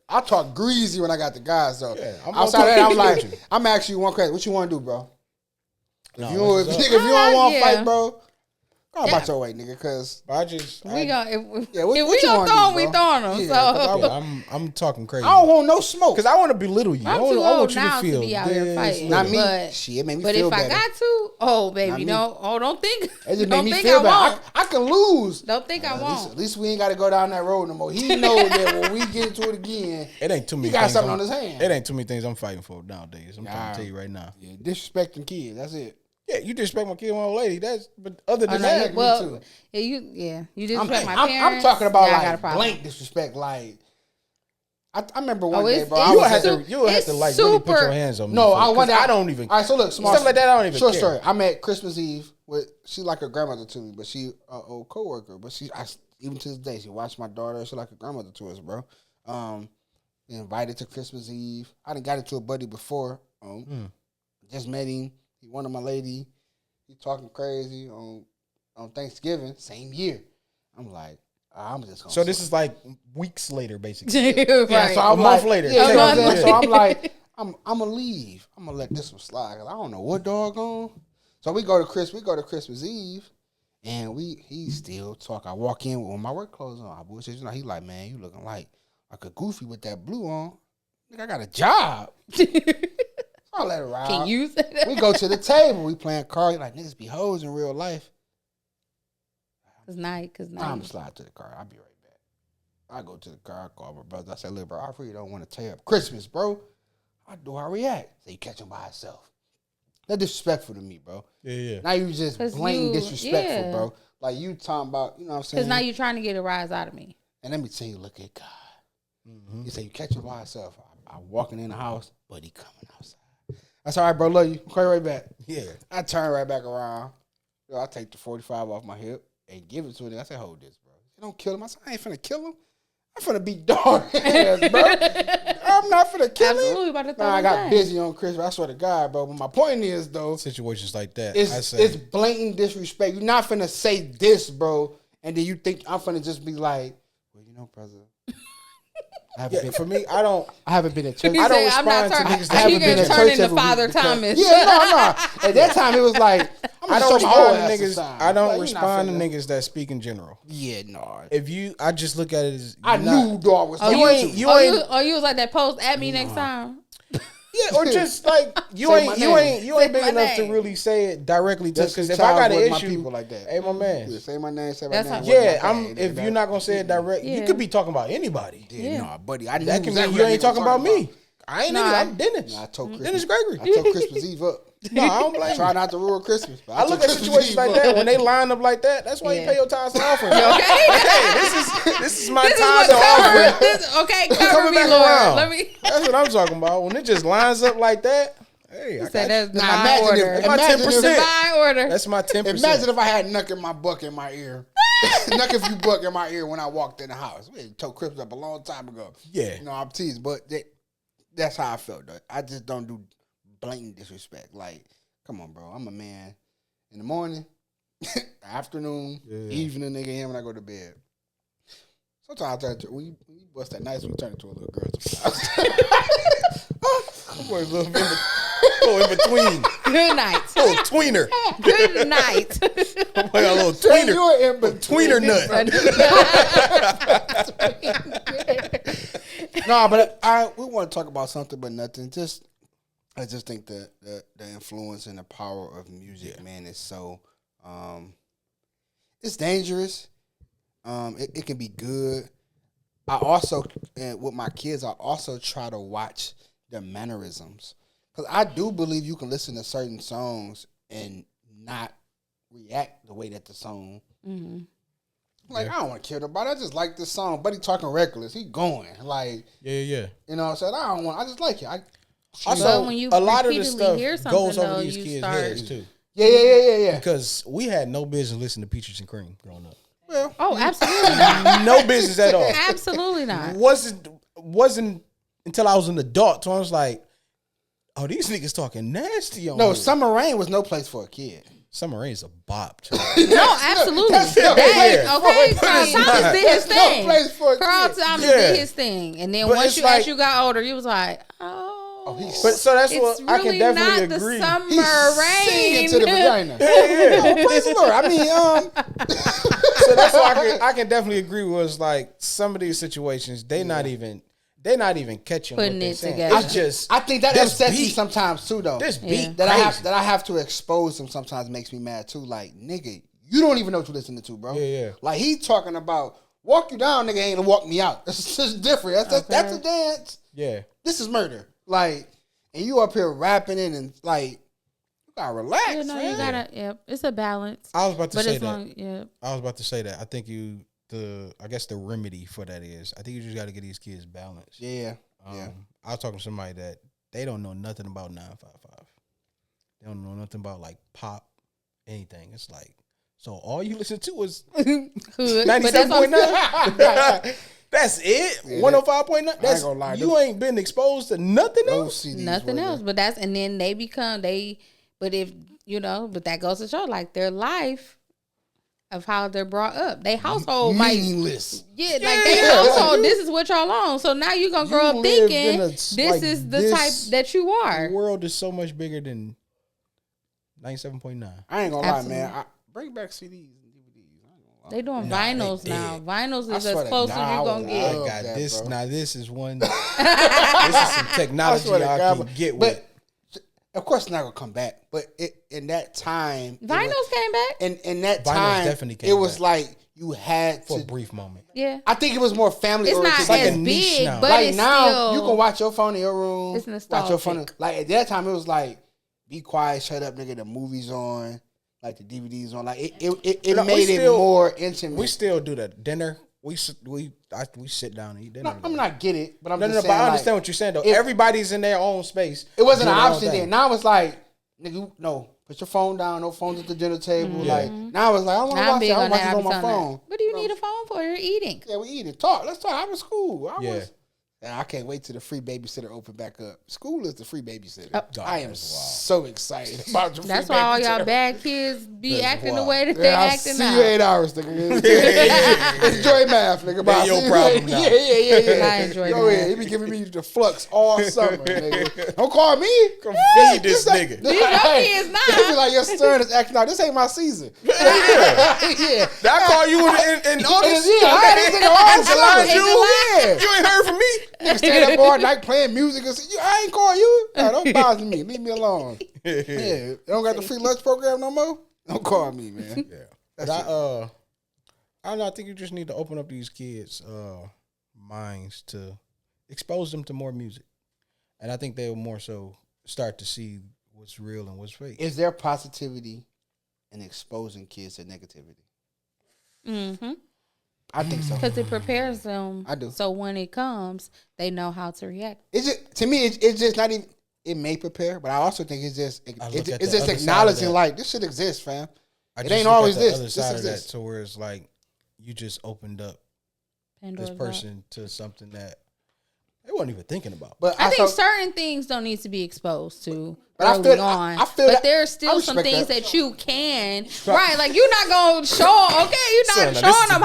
I talk greasy when I got the guys though. Yeah, I'm gonna Outside talk of that, I'm greasy like, with you. I'm asking you one question. What you want to do, bro? No, If you what's up? don't want to Yeah. fight, bro, go about your way, nigga. Cause I just We gonna if Yeah, what we you gonna wanna throw do, him, we bro? throwing him. Yeah, So 'cause I'm talking crazy. I don't want no smoke. Because I want to belittle you. I I'm want, too I want old you to now feel to be out here this fighting. Not me. But- Shit, it made me But feel if better. I got to, oh baby, Not me. no, don't think, It just made don't me think feel I better. won't. I can lose. Don't think I At won't. least we ain't got to go down that road no more. He knows that when we get into it again, It ain't too many. he got things something I'm- on his hand. It ain't too many things I'm fighting for nowadays. I'm trying Nah. to tell you right now. Yeah, disrespecting kids. That's it. Yeah, you disrespect my kid, my old lady. That's but other Oh, than no, that, me well, too. you I'm, disrespect my I'm parents. talking about yeah, I got a like problem. blank disrespect. Like I remember one Oh, day, it's- bro. it's I you was have at- to you have it's to like really put super- your hands on me. No, for it, I 'cause wonder. I don't even. All right, so look, small Stuff like that, I don't even short care. story. I'm at Christmas Eve with she like a grandmother to me, but she old coworker. But even to this day she watched my daughter. She like a grandmother to us, bro. Invited to Christmas Eve. I done got into a buddy before. Just met him. He wanted my lady. He talking crazy on Thanksgiving, same year. I'm like, I'm just gonna. So this is like weeks later, basically. right. Yeah, so I'm A month like, later. Yeah, you know what I'm A saying? month So I'm later. like, I'm gonna leave. I'm gonna let this one slide. 'Cause I don't know what doggone. So we go to Christmas Eve, and he still talk. I walk in with my work clothes on. I bullshit. You know, he like, man, you looking like a goofy with that blue on. Nigga, I got a job. I let it ride. Can you say that? We go to the table. We playing cards. Like niggas be hoes in real life. Cause night. I'm slide to the car. I'll be right back. I go to the car. I call my brother. I said, look, bro, I really don't want to tear up Christmas, bro. How do I react? So you catch him by himself. That's disrespectful to me, bro. Yeah. Now you just 'Cause blatant you- disrespectful, yeah. bro. Like you talking about, you know what I'm saying? Because now you're trying to get a rise out of me. And let me tell you, look at God. You say you catch him by himself. I'm walking in the house, but he coming outside. That's all right, bro. Love you. Call you right back. Yeah. I turn right back around. Yo, I take the 45 off my hip and give it to him. I said, hold this, bro. You don't kill him. I said, I ain't finna kill him. I'm finna beat dog ass, bro. I'm not finna kill Absolutely, him. about to throw Nah, I him got down. busy on Christmas. I swear to God, bro. But my point is, though, Situations like that, I say. it's blatant disrespect. You're not finna say this, bro, and then you think I'm finna just be like, well, you know, brother. Yeah, for me, I haven't been at church. He I don't said, I'm not respond to turning. niggas I haven't He been gonna at turn church into every week Father because- Thomas. Yeah, no. At that time, it was like, I'm I gonna don't show my whole respond to ass niggas. aside. I don't Like, you not respond to finna- niggas that speak in general. Yeah, no. If you, I just look at it as I you're not- knew dog was. Oh, talking you to ain't- me. you oh, ain't- you was like that post at me next time. Yeah, or just like you Say ain't my you name. ain't you ain't Say big my enough to name. really say it directly to. That's Because the if I got child an with my issue, people like that. hey my man, Yeah, say my name. Say my That's name. how- yeah, What I'm. my If name, you're not gonna say it direct, you Yeah. could be talking about anybody. Yeah, no, buddy. I knew That can exactly mean you what ain't nigga talking about me. I ain't Nah. even. I'm Dennis. Nah, I told Christmas. Dennis Gregory. I told Christmas Eve up. No, I don't blame Try you. not to ruin Christmas. But I look told at Christmas situations Eve like up. that when they line up like that. That's why you Yeah. pay your tithes and offering. Okay. Hey, this is my This is tithes what and cover. offering. This, okay, cover Coming me, back Lord. around. Let me. That's what I'm talking about. When it just lines up like that, hey, I Say got that's you. Now, divine imagine order. if- That's my imagine if- 10%. Divine order. That's my 10%. Imagine if I had Nuck in my buck in my ear. Nuck if you buck in my ear when I walked in the house. We told Christmas up a long time ago. Yeah. You know, I'm teasing, but that's how I felt, though. I just don't do blatant disrespect. Like, come on, bro. I'm a man in the morning, afternoon, evening, nigga, and when I go to bed. Sometimes I turn to, when you bust that nice, we turn into a little girl. Boy, a little in between. Good night. Little tweener. Good night. Boy, a little Hey, tweener. you were in between. Tweener nut. No, but we want to talk about something, but nothing. I just think that the influence and the power of music, man, is so it's dangerous. It can be good. I also, with my kids, I also try to watch their mannerisms, because I do believe you can listen to certain songs and not react the way that the song. Like, I don't want to kill nobody. I just like this song. Buddy talking reckless. He going. Like, Yeah. you know what I'm saying? I just like it. Also, But when you a lot of the repeatedly stuff hear something, goes over though, these you kids' start- heads too. Yeah. Because we had no business listening to Peaches and Cream growing up. Well, Oh, absolutely not. No business at all. Absolutely not. Wasn't until I was an adult. So I was like, oh, these niggas talking nasty on no, here. Summer Rain was no place for a kid. Summer Rain's a bop. Too. No, absolutely. That's That, yeah. okay, But Carl it's Thomas not. did his There's no thing. place for a Carl kid. Thomas Yeah. did his thing. And then But once it's you, like- as you got older, you was like, oh. But so that's it's what I can really definitely not agree. the summer Singing rain. to the vagina. Yeah. Oh, praise the Lord. I mean, So that's why I can definitely agree with. It's like some of these situations, they're not even catching Putting what they're it saying. together. It's just I think that this upsets me beat. sometimes too, though. This Yeah. beat that crazy. I have to expose them sometimes makes me mad too. Like, nigga, you don't even know what you're listening to, bro. Yeah. Like, he talking about walk you down, nigga, ain't gonna walk me out. It's just different. That's a dance. Yeah. This is murder. Like, and you up here rapping it and like, you gotta relax, You know, man. you gotta. Yep, it's a balance. I was about to But say as that. long, yeah, I was about to say that. I think I guess the remedy for that is, I think you just got to get these kids balanced. Yeah, yeah. I was talking to somebody that they don't know nothing about 955. They don't know nothing about like pop, anything. It's like, so all you listen to is hood. But that's 97.9. That's it. Yeah, 105.9. ain't That's gonna lie, you ain't been exposed to nothing else. Those CDs nothing were else. But that's and then they become they. But if you know, but that goes to show like their life of how they're brought up. They household might meaningless. yeah, like they household. This is what y'all on. So now you're gonna grow You up lived thinking in a- this like is the this- type that you are. The world is so much bigger than 97.9. I ain't gonna Absolutely. lie, man. Bring back CDs and DVDs. I ain't gonna lie. They doing Nah, vinyls they now. did. Vinyls I is swear as to close as God, you I gonna was get. love God, that, this bro. now this is one. This is some technology swear to I God, can but- get but with. Of course, it's not gonna come back. But in that time, Vinyls came back. in that Vinyls time, definitely came it was back. like you had For a to. brief moment. Yeah, I think it was more family it's not oriented. like a as niche big, now. but Like it's now, still you can watch your phone in your room. It's Watch your phone. nostalgic. Like at that time, it was like, be quiet, shut up, nigga. The movies on, like the DVDs on. Like it No, we made still- it more intimate. We still do that. Dinner. We sit down and eat dinner. No, I mean, I get it, but I'm no, just but saying. I understand like, what you're saying though. if- Everybody's in their own space. it wasn't an doing their own option thing. then. Now it's like, nigga, no, put your phone down. No phones at the dinner table. Like now it's like I want to Now I'm watch big it. I on watch that. it I on be my telling phone. that. What do you need a phone for? You're eating. Yeah, we eat it. Talk. Let's talk. I was cool. Yeah. I can't wait till the free babysitter open back up. School is the free babysitter. Oh. I am so excited about the free That's why all y'all babysitter. bad kids be That's acting the wild. way that they Yeah, I'll acting see you 8 now. hours, nigga. Enjoy math, nigga. That's your problem now. Yeah. I enjoy Go math. ahead. He be giving me the flux all summer, nigga. Don't call me. Come feed this ain't- nigga. These your kids now. They be like, your son is acting out. This ain't my season. Yeah. Did I call you in August? Yeah, I had this nigga all July, summer. June? Yeah. You ain't heard from me? Nigga staying up all night playing music. And I ain't call you. No, don't bother me. Leave me alone. Yeah, they don't got the free lunch program no more. Don't call me, man. Yeah. But I don't know. I think you just need to open up these kids' minds to expose them to more music, and I think they'll more so start to see what's real and what's fake. Is there positivity in exposing kids to negativity? Mm-hmm. I think so. Because it prepares them. I do. So when it comes, they know how to react. It's just, to me, it's just not even. It may prepare, but I also think it's just I look at it's the just other side of acknowledging that. like this shit exists, fam. I It just ain't look at always the this. other This side of that exists. to where it's like you just opened up Pandora's this box. person to something that they weren't even thinking about. But I think also- certain things don't need to be exposed to But I early feel- on. I feel but that- there's I still some respect things that. that you can. Right, like you're not gonna show. Okay, you're Son, not now showing them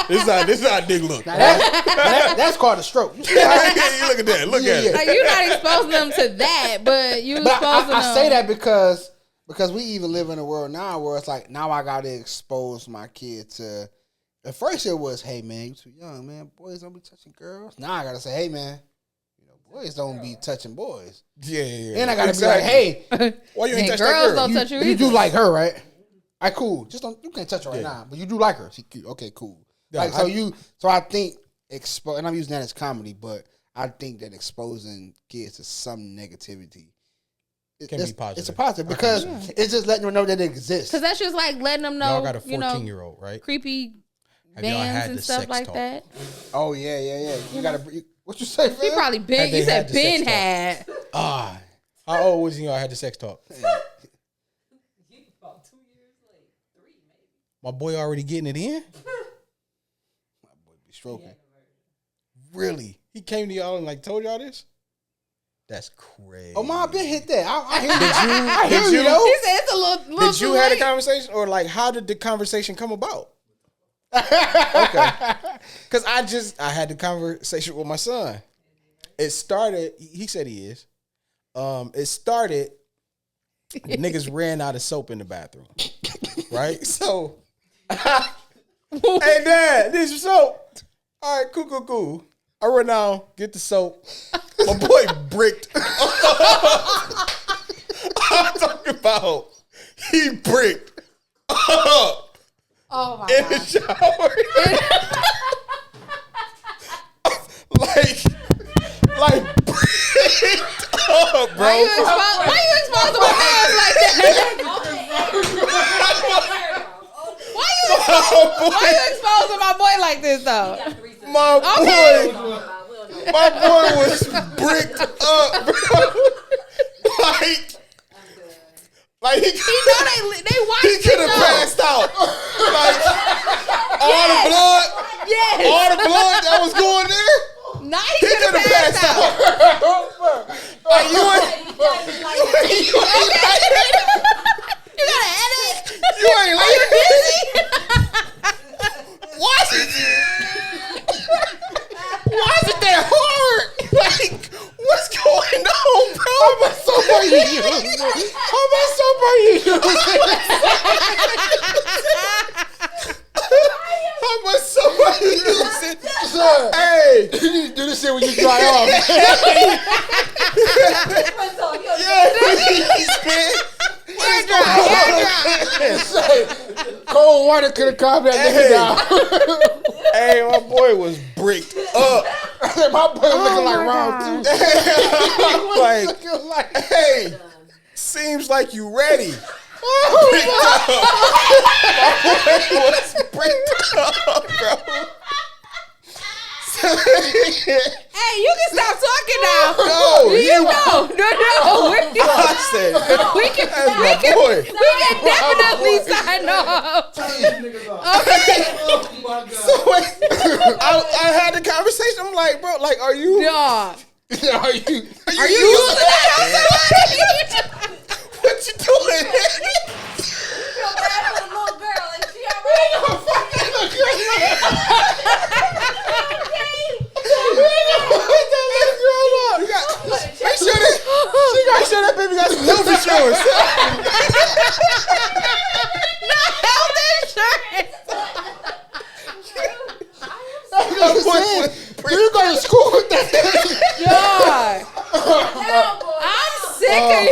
this is how to. This is how Dick look. that's called a stroke. Look at that. Look at it. Like you're not exposing them to that, but you But exposing I them. say that because we even live in a world now where it's like now I gotta expose my kid to. At first it was, hey man, you too young, man. Boys don't be touching girls. Now I gotta say, hey man, boys don't be touching boys. Yeah. Then I gotta Exactly. be like, hey, Why you ain't And touch girls that girl? don't touch you you do either. like her, right? All right, cool. Just don't. You can't touch her right Yeah. now, but you do like her. She cute. Okay, cool. Yeah, Like so I think and I'm using that as comedy, but I think that exposing kids to some negativity Can be positive. It's a positive because it's just letting them know that it exists. Because that's just like letting them know. Y'all got a you know, 14-year-old, right? creepy Have y'all bands had and the stuff sex like talk? that. Oh yeah. You gotta. What you say? He fam? probably been. Had they You said had the sex Ben talk? had. Ah. How old was y'all had the sex talk? About 2 years late, 3 maybe. My boy already getting it in? My boy be stroking. Really? He came to y'all and like told y'all this? That's crazy. Oh, my, been hit that. I hear you- I hear did you you- though. He said it's a little Did you too have a late. conversation or like how did the conversation come about? Okay. Because I had the conversation with my son. It started, he said he is. It started, niggas ran out of soap in the bathroom. Right? So, hey dad, this is soap. All right, cool. I run out, get the soap. My boy bricked. I'm talking about he bricked up Oh my in the god. shower. like bricked up, bro. Why you Why you exposing my boy like this though? Got 3 sisters. My Okay. boy, We don't know. my boy was bricked up, bro. Like he They watched he it could have though. passed out. Like all the blood, Yes. all the blood that was going there, Nah, he he could have passed out. like you You ain't, you ain't You got a headache? you ain't like Busy? why is it that hard? Like what's going on, bro? How much soap are you using? How much soap are you using? How much soap are you using? Sir, Hey, you need to do this shit when you dry off. yeah, please, man. What is going on? Cold water could have calmed that nigga down. Hey, my boy was bricked up. My boy was looking like round two. Like, Looking like, hey, seems like you ready. oh, My boy was bricked up, bro. Hey, you can stop talking now. No, You you- know. No. I said, We can that's my boy. definitely sign off. Okay. So wait, I had the conversation. I'm like, bro, like, are you Dog. are you? using that? What you doing? feel bad for the little girl. Like, she alright? Make sure that baby got some health insurance. Health insurance. You go to school with that? Dog. I'm sick of you.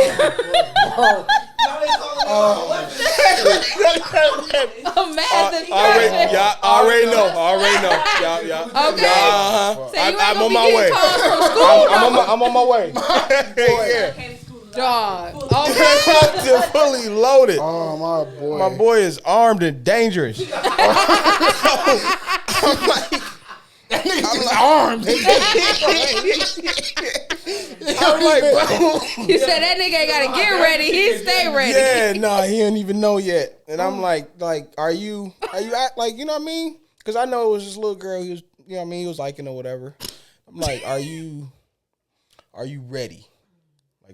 Imagine. Already know. Yeah. Okay. Uh-huh. So you ain't I'm gonna on be my getting way. calls from school, I'm on my way. Yeah. Came to school. dog. Okay. They're fully loaded. Oh my boy. My boy is armed and dangerous. That nigga's armed. I'm like, bro. You said that nigga ain't gotta get ready. He stay ready. Yeah, nah, he don't even know yet. And I'm like, are you act like, you know what I mean? Because I know it was this little girl. He was, you know what I mean? He was liking or whatever. I'm like, are you ready?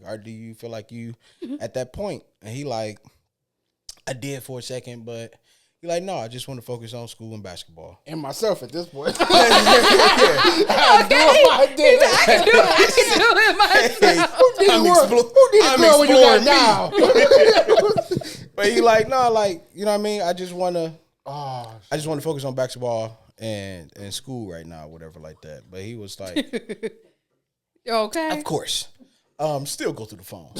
Like, do you feel like you at that point? And he like, I did for a second, but he like, no, I just want to focus on school and basketball. And myself at this point. Okay. I did. I can do it myself. Who need a girl when you got now? But he like, no, like, you know what I mean? I just want to Oh, focus on basketball and school right now, whatever like that. But he was like, Okay. of course. Still go through the phone.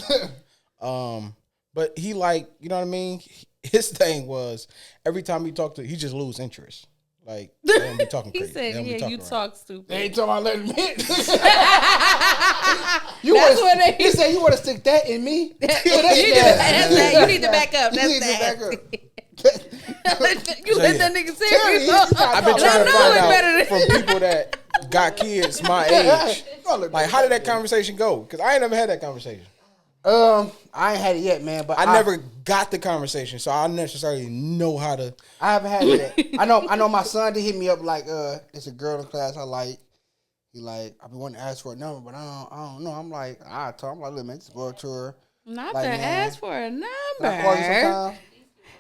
But he like, you know what I mean? His thing was every time he talked to, he just lose interest. Like they don't be talking He crazy. said, They don't be "Yeah, talking you right. talk stupid." they ain't talking about letting me. That's what they. He said, you want to stick that in me? That's that. You need to back up. You That's need to back that. up. You let that nigga Tell me, serious. you got- I've been And trying I to know find it better out than- from people that got kids my age. Like, how did that conversation go? Because I ain't never had that conversation. I ain't had it yet, man. But I never got the conversation, so I don't necessarily know how to. I haven't had it yet. I know my son did hit me up like, it's a girl in class I like. He like, I've been wanting to ask for a number, but I don't know. I'm like, I told him, like, look, man, just go up to her. Not Like, to man, ask for a Can I call you number. sometime?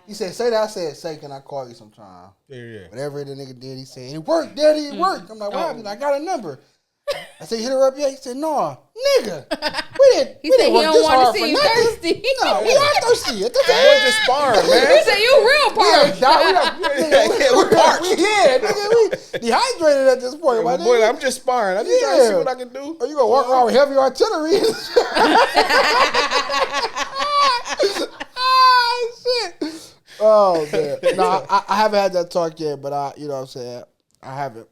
He said, say that. I said, say, can I call you sometime? Yeah. Whatever the nigga did, he said, it worked, daddy, it worked. I'm like, what happened? I got a number. I said, you hit her up yet? He said, no, nigga. We didn't. He we said didn't he work don't this want hard to for see you nothing. thirsty. No, we are thirsty. At the Boy, just sparring, He man. said you real parched. We're parched. We dehydrated at this point, my Boy, nigga. I'm just sparring. I'm just trying to see what I can do. Are you gonna walk around with heavy artillery? Oh shit! Oh man, no, I haven't had that talk yet, but you know what I'm saying, I haven't,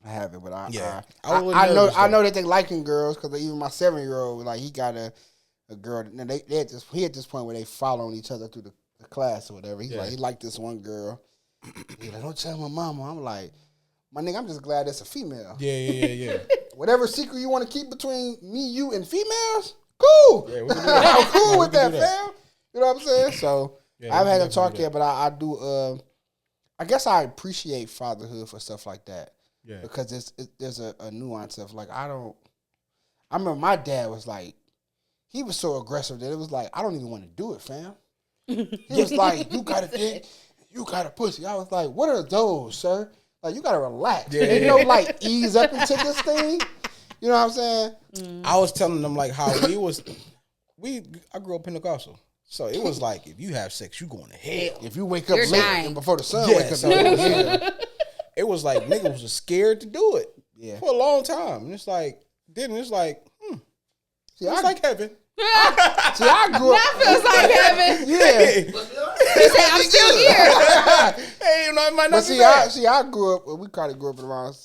but I I was I know nervous, though. that they liking girls because even my 7-year-old, like he got a girl. And he at this point where they following each other through the class or whatever. He's like he liked this one girl, He's like, don't tell my mama. I'm like, my nigga, I'm just glad it's a female. Yeah. Whatever secret you want to keep between me, you, and females, cool. Yeah, we can do I'm that. cool Yeah, with we can that, do that. fam. You know what I'm saying? So Yeah, I haven't we had to can talk do yet, but I do. I guess I appreciate fatherhood for stuff like that. Yeah. Because there's a nuance of like I remember my dad was like, he was so aggressive that it was like I don't even want to do it, fam. He was like, you got a dick, you got a pussy. I was like, what are those, sir? Like you gotta relax. Yeah. You know, like ease up into this thing. You know what I'm saying? I was telling them like how I grew up Pentecostal. So it was like if you have sex, you going to hell. If you wake up You're late dying. and before the sun Yeah, wake up, so you it go was, to hell. it was like niggas was scared to do it Yeah. for a long time. And it's like, then it's like, See, it's I, like heaven. see, I grew up. That feels like heaven. Yeah. He said, I'm still here. Hey, you know, it might not But be bad. I grew up. Well, we kind of grew up around.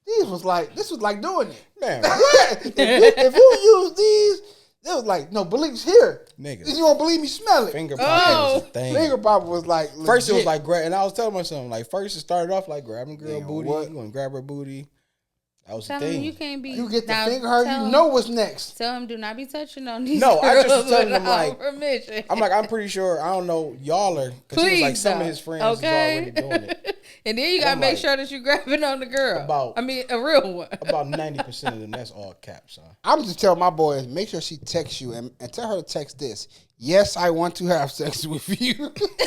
This was like doing it. Man, if you use these, it was like no beliefs here. nigga, If you don't believe me, smell it. finger popping was a thing. Finger popper was like First it was legit. like grab, and I was telling my son like first it started off like grabbing girl Nigga, booty, what? you gonna grab her booty. That was the Tell him thing. you can't be. You get the now, finger hurt, tell you him- know what's next. Tell him do not be touching on these. No, I just was girls telling them, without like, permission. I'm like, I'm pretty sure I don't know y'all are because he was like Please some of don't. his friends Okay. is already doing it. And then you gotta I'm make like, sure that you grabbing on the girl. a real one. About 90% of them, that's all caps, son. I'm just telling my boys, make sure she texts you and tell her to text this. Yes, I want to have sex with you.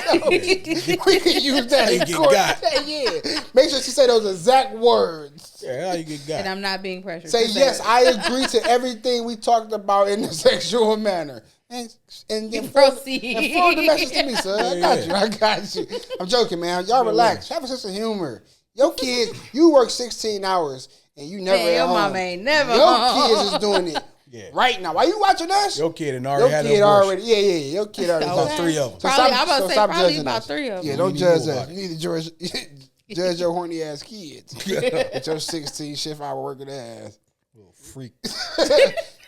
So, we can use that You in get court. got. Yeah. Make sure she say those exact words. Yeah, that's how you get got. And I'm not being pressured. Say to yes, it. I agree to everything we talked about in a sexual manner. And then Proceed. and forward the message to me, sir. I got Yeah. you. I got you. I'm joking, man. Y'all relax. Have a sense of humor. Your kids, you work 16 hours and you never Man, at your home. mama ain't never Your home. kids is doing it Yeah. right now. Why you watching us? Your kid and Your already had kid an abortion. already, yeah. Your kid already. About Okay. 3 of them. So Probably, stop- I'm about so to say stop probably judging about us. 3 of them. Yeah, don't We judge knew us. about You need to judge your horny ass kids. With your 16 shift hour working ass. Little freak.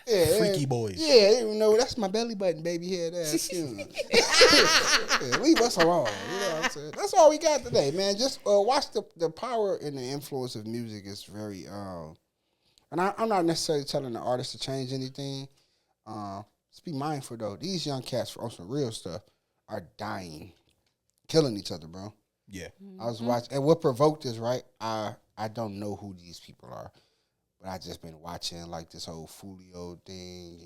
Yeah, Freaky yeah. boys. Yeah, they don't know that's my belly button, baby head ass. Yeah, leave us alone. You know what I'm saying? That's all we got today, man. Just watch the power and the influence of music is very. And I'm not necessarily telling the artist to change anything. Just be mindful though. These young cats on some real stuff are dying, killing each other, bro. Yeah. I was watching, and what provoked this, right? I don't know who these people are, but I just been watching like this whole Fulio thing.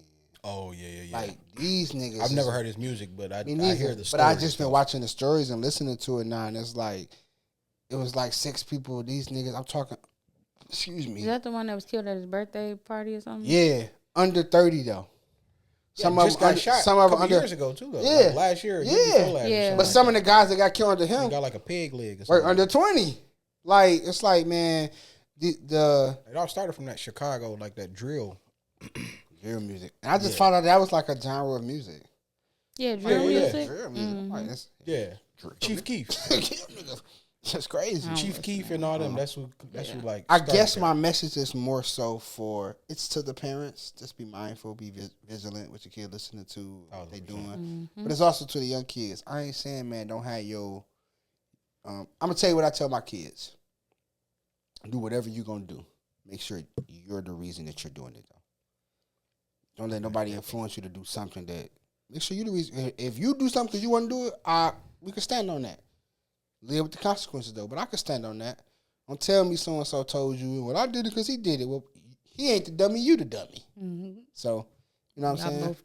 Oh, yeah. Like these niggas. I've never is- heard his music, but I me neither, hear the story. but I just been watching the stories and listening to it now, and it's like, it was like 6 people. These niggas, I'm talking. Excuse me. Is that the one that was killed at his birthday party or something? Yeah, under 30 though. Some of just them, got shot some of a them couple under. years ago too, though. Yeah. Like last year. Yeah. Yeah. But some of the guys that got killed under he him got like a pig leg or were something. under 20. Like it's like, man, the It all started from that Chicago, like that drill. drill music, and I just Yeah. found out that was like a genre of music. Yeah, drill yeah. music. Drill music. Like, that's, Yeah. Chief Keef. That's crazy. Chief Keef and all them. That's who like. I started guess that. my message is more so for it's to the parents. Just be mindful, be vigilant with your kid listening to what they doing. But it's also to the young kids. I ain't saying, man, don't have your. I'm gonna tell you what I tell my kids. Do whatever you're gonna do. Make sure you're the reason that you're doing it, though. Don't let nobody influence you to do something that. Make sure you're the reason. If you do something you want to do it, we can stand on that. Live with the consequences, though. But I can stand on that. Don't tell me so and so told you. Well, I did it because he did it. Well, he ain't the dummy. You the dummy. So you know what I'm Y'all saying? both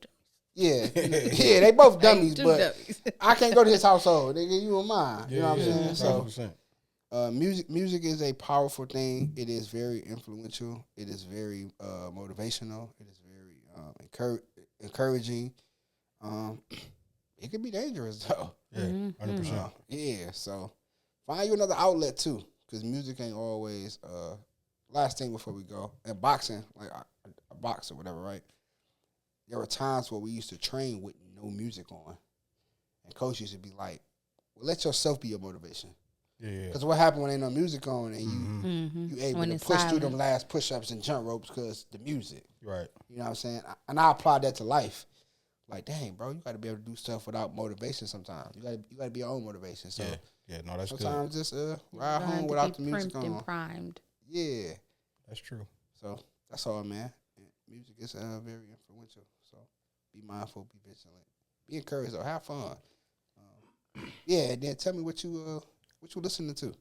Yeah, yeah. They both dummies, two but dummies. I can't go to his household. Nigga, you and mine. You know what I'm Yeah, saying? 100%. So, music is a powerful thing. It is very influential. It is very motivational. It is very encouraging. It can be dangerous though. Yeah, 100%. Yeah, so find you another outlet too, because music ain't always. Last thing before we go, and boxing, like a boxer, whatever, right? There were times where we used to train with no music on, and coach used to be like, "Well, let yourself be your motivation." Yeah. Because what happened when ain't no music on and you able When to it's push through silent. them last push ups and jump ropes because the music. Right. You know what I'm saying? And I apply that to life. like, dang, bro, you got to be able to do stuff without motivation. Sometimes you got to be your own motivation. So no, that's good. sometimes just ride Learn home to without be the music primed and on. primed. Yeah, That's true. so that's all, man. Music is very influential. So be mindful, be vigilant, be encouraged, or have fun. Yeah, and then tell me what you listening to.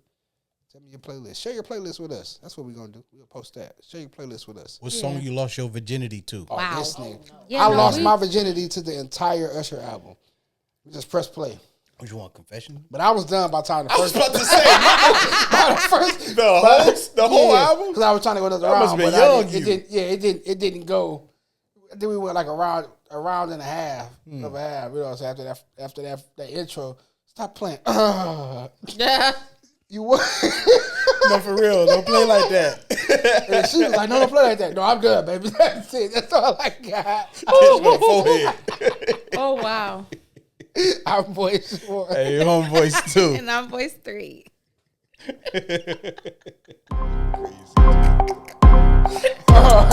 Tell me your playlist. Share your playlist with us. That's what we're gonna do. We'll post that. Share your playlist with us. What song you lost your virginity to? Oh, Wow. this nigga. Yeah, I no, lost we- my virginity to the entire Usher album. We just press play. What you want, confession? But I was done by the time the I was first about to say by the first the whole album. because I was trying to go another That must round, have but been I young didn't, you. it didn't go. I think we went like a round and a half of a half. You know, so after that intro, stop playing. Yeah. You what? No, for real. Don't play like that. And she was like, "No, don't play like that." No, I'm good, baby. That's it. That's all I got. Kiss my forehead. Oh wow. I'm voice one. Hey, your home voice too. And I'm voice 3. Oh,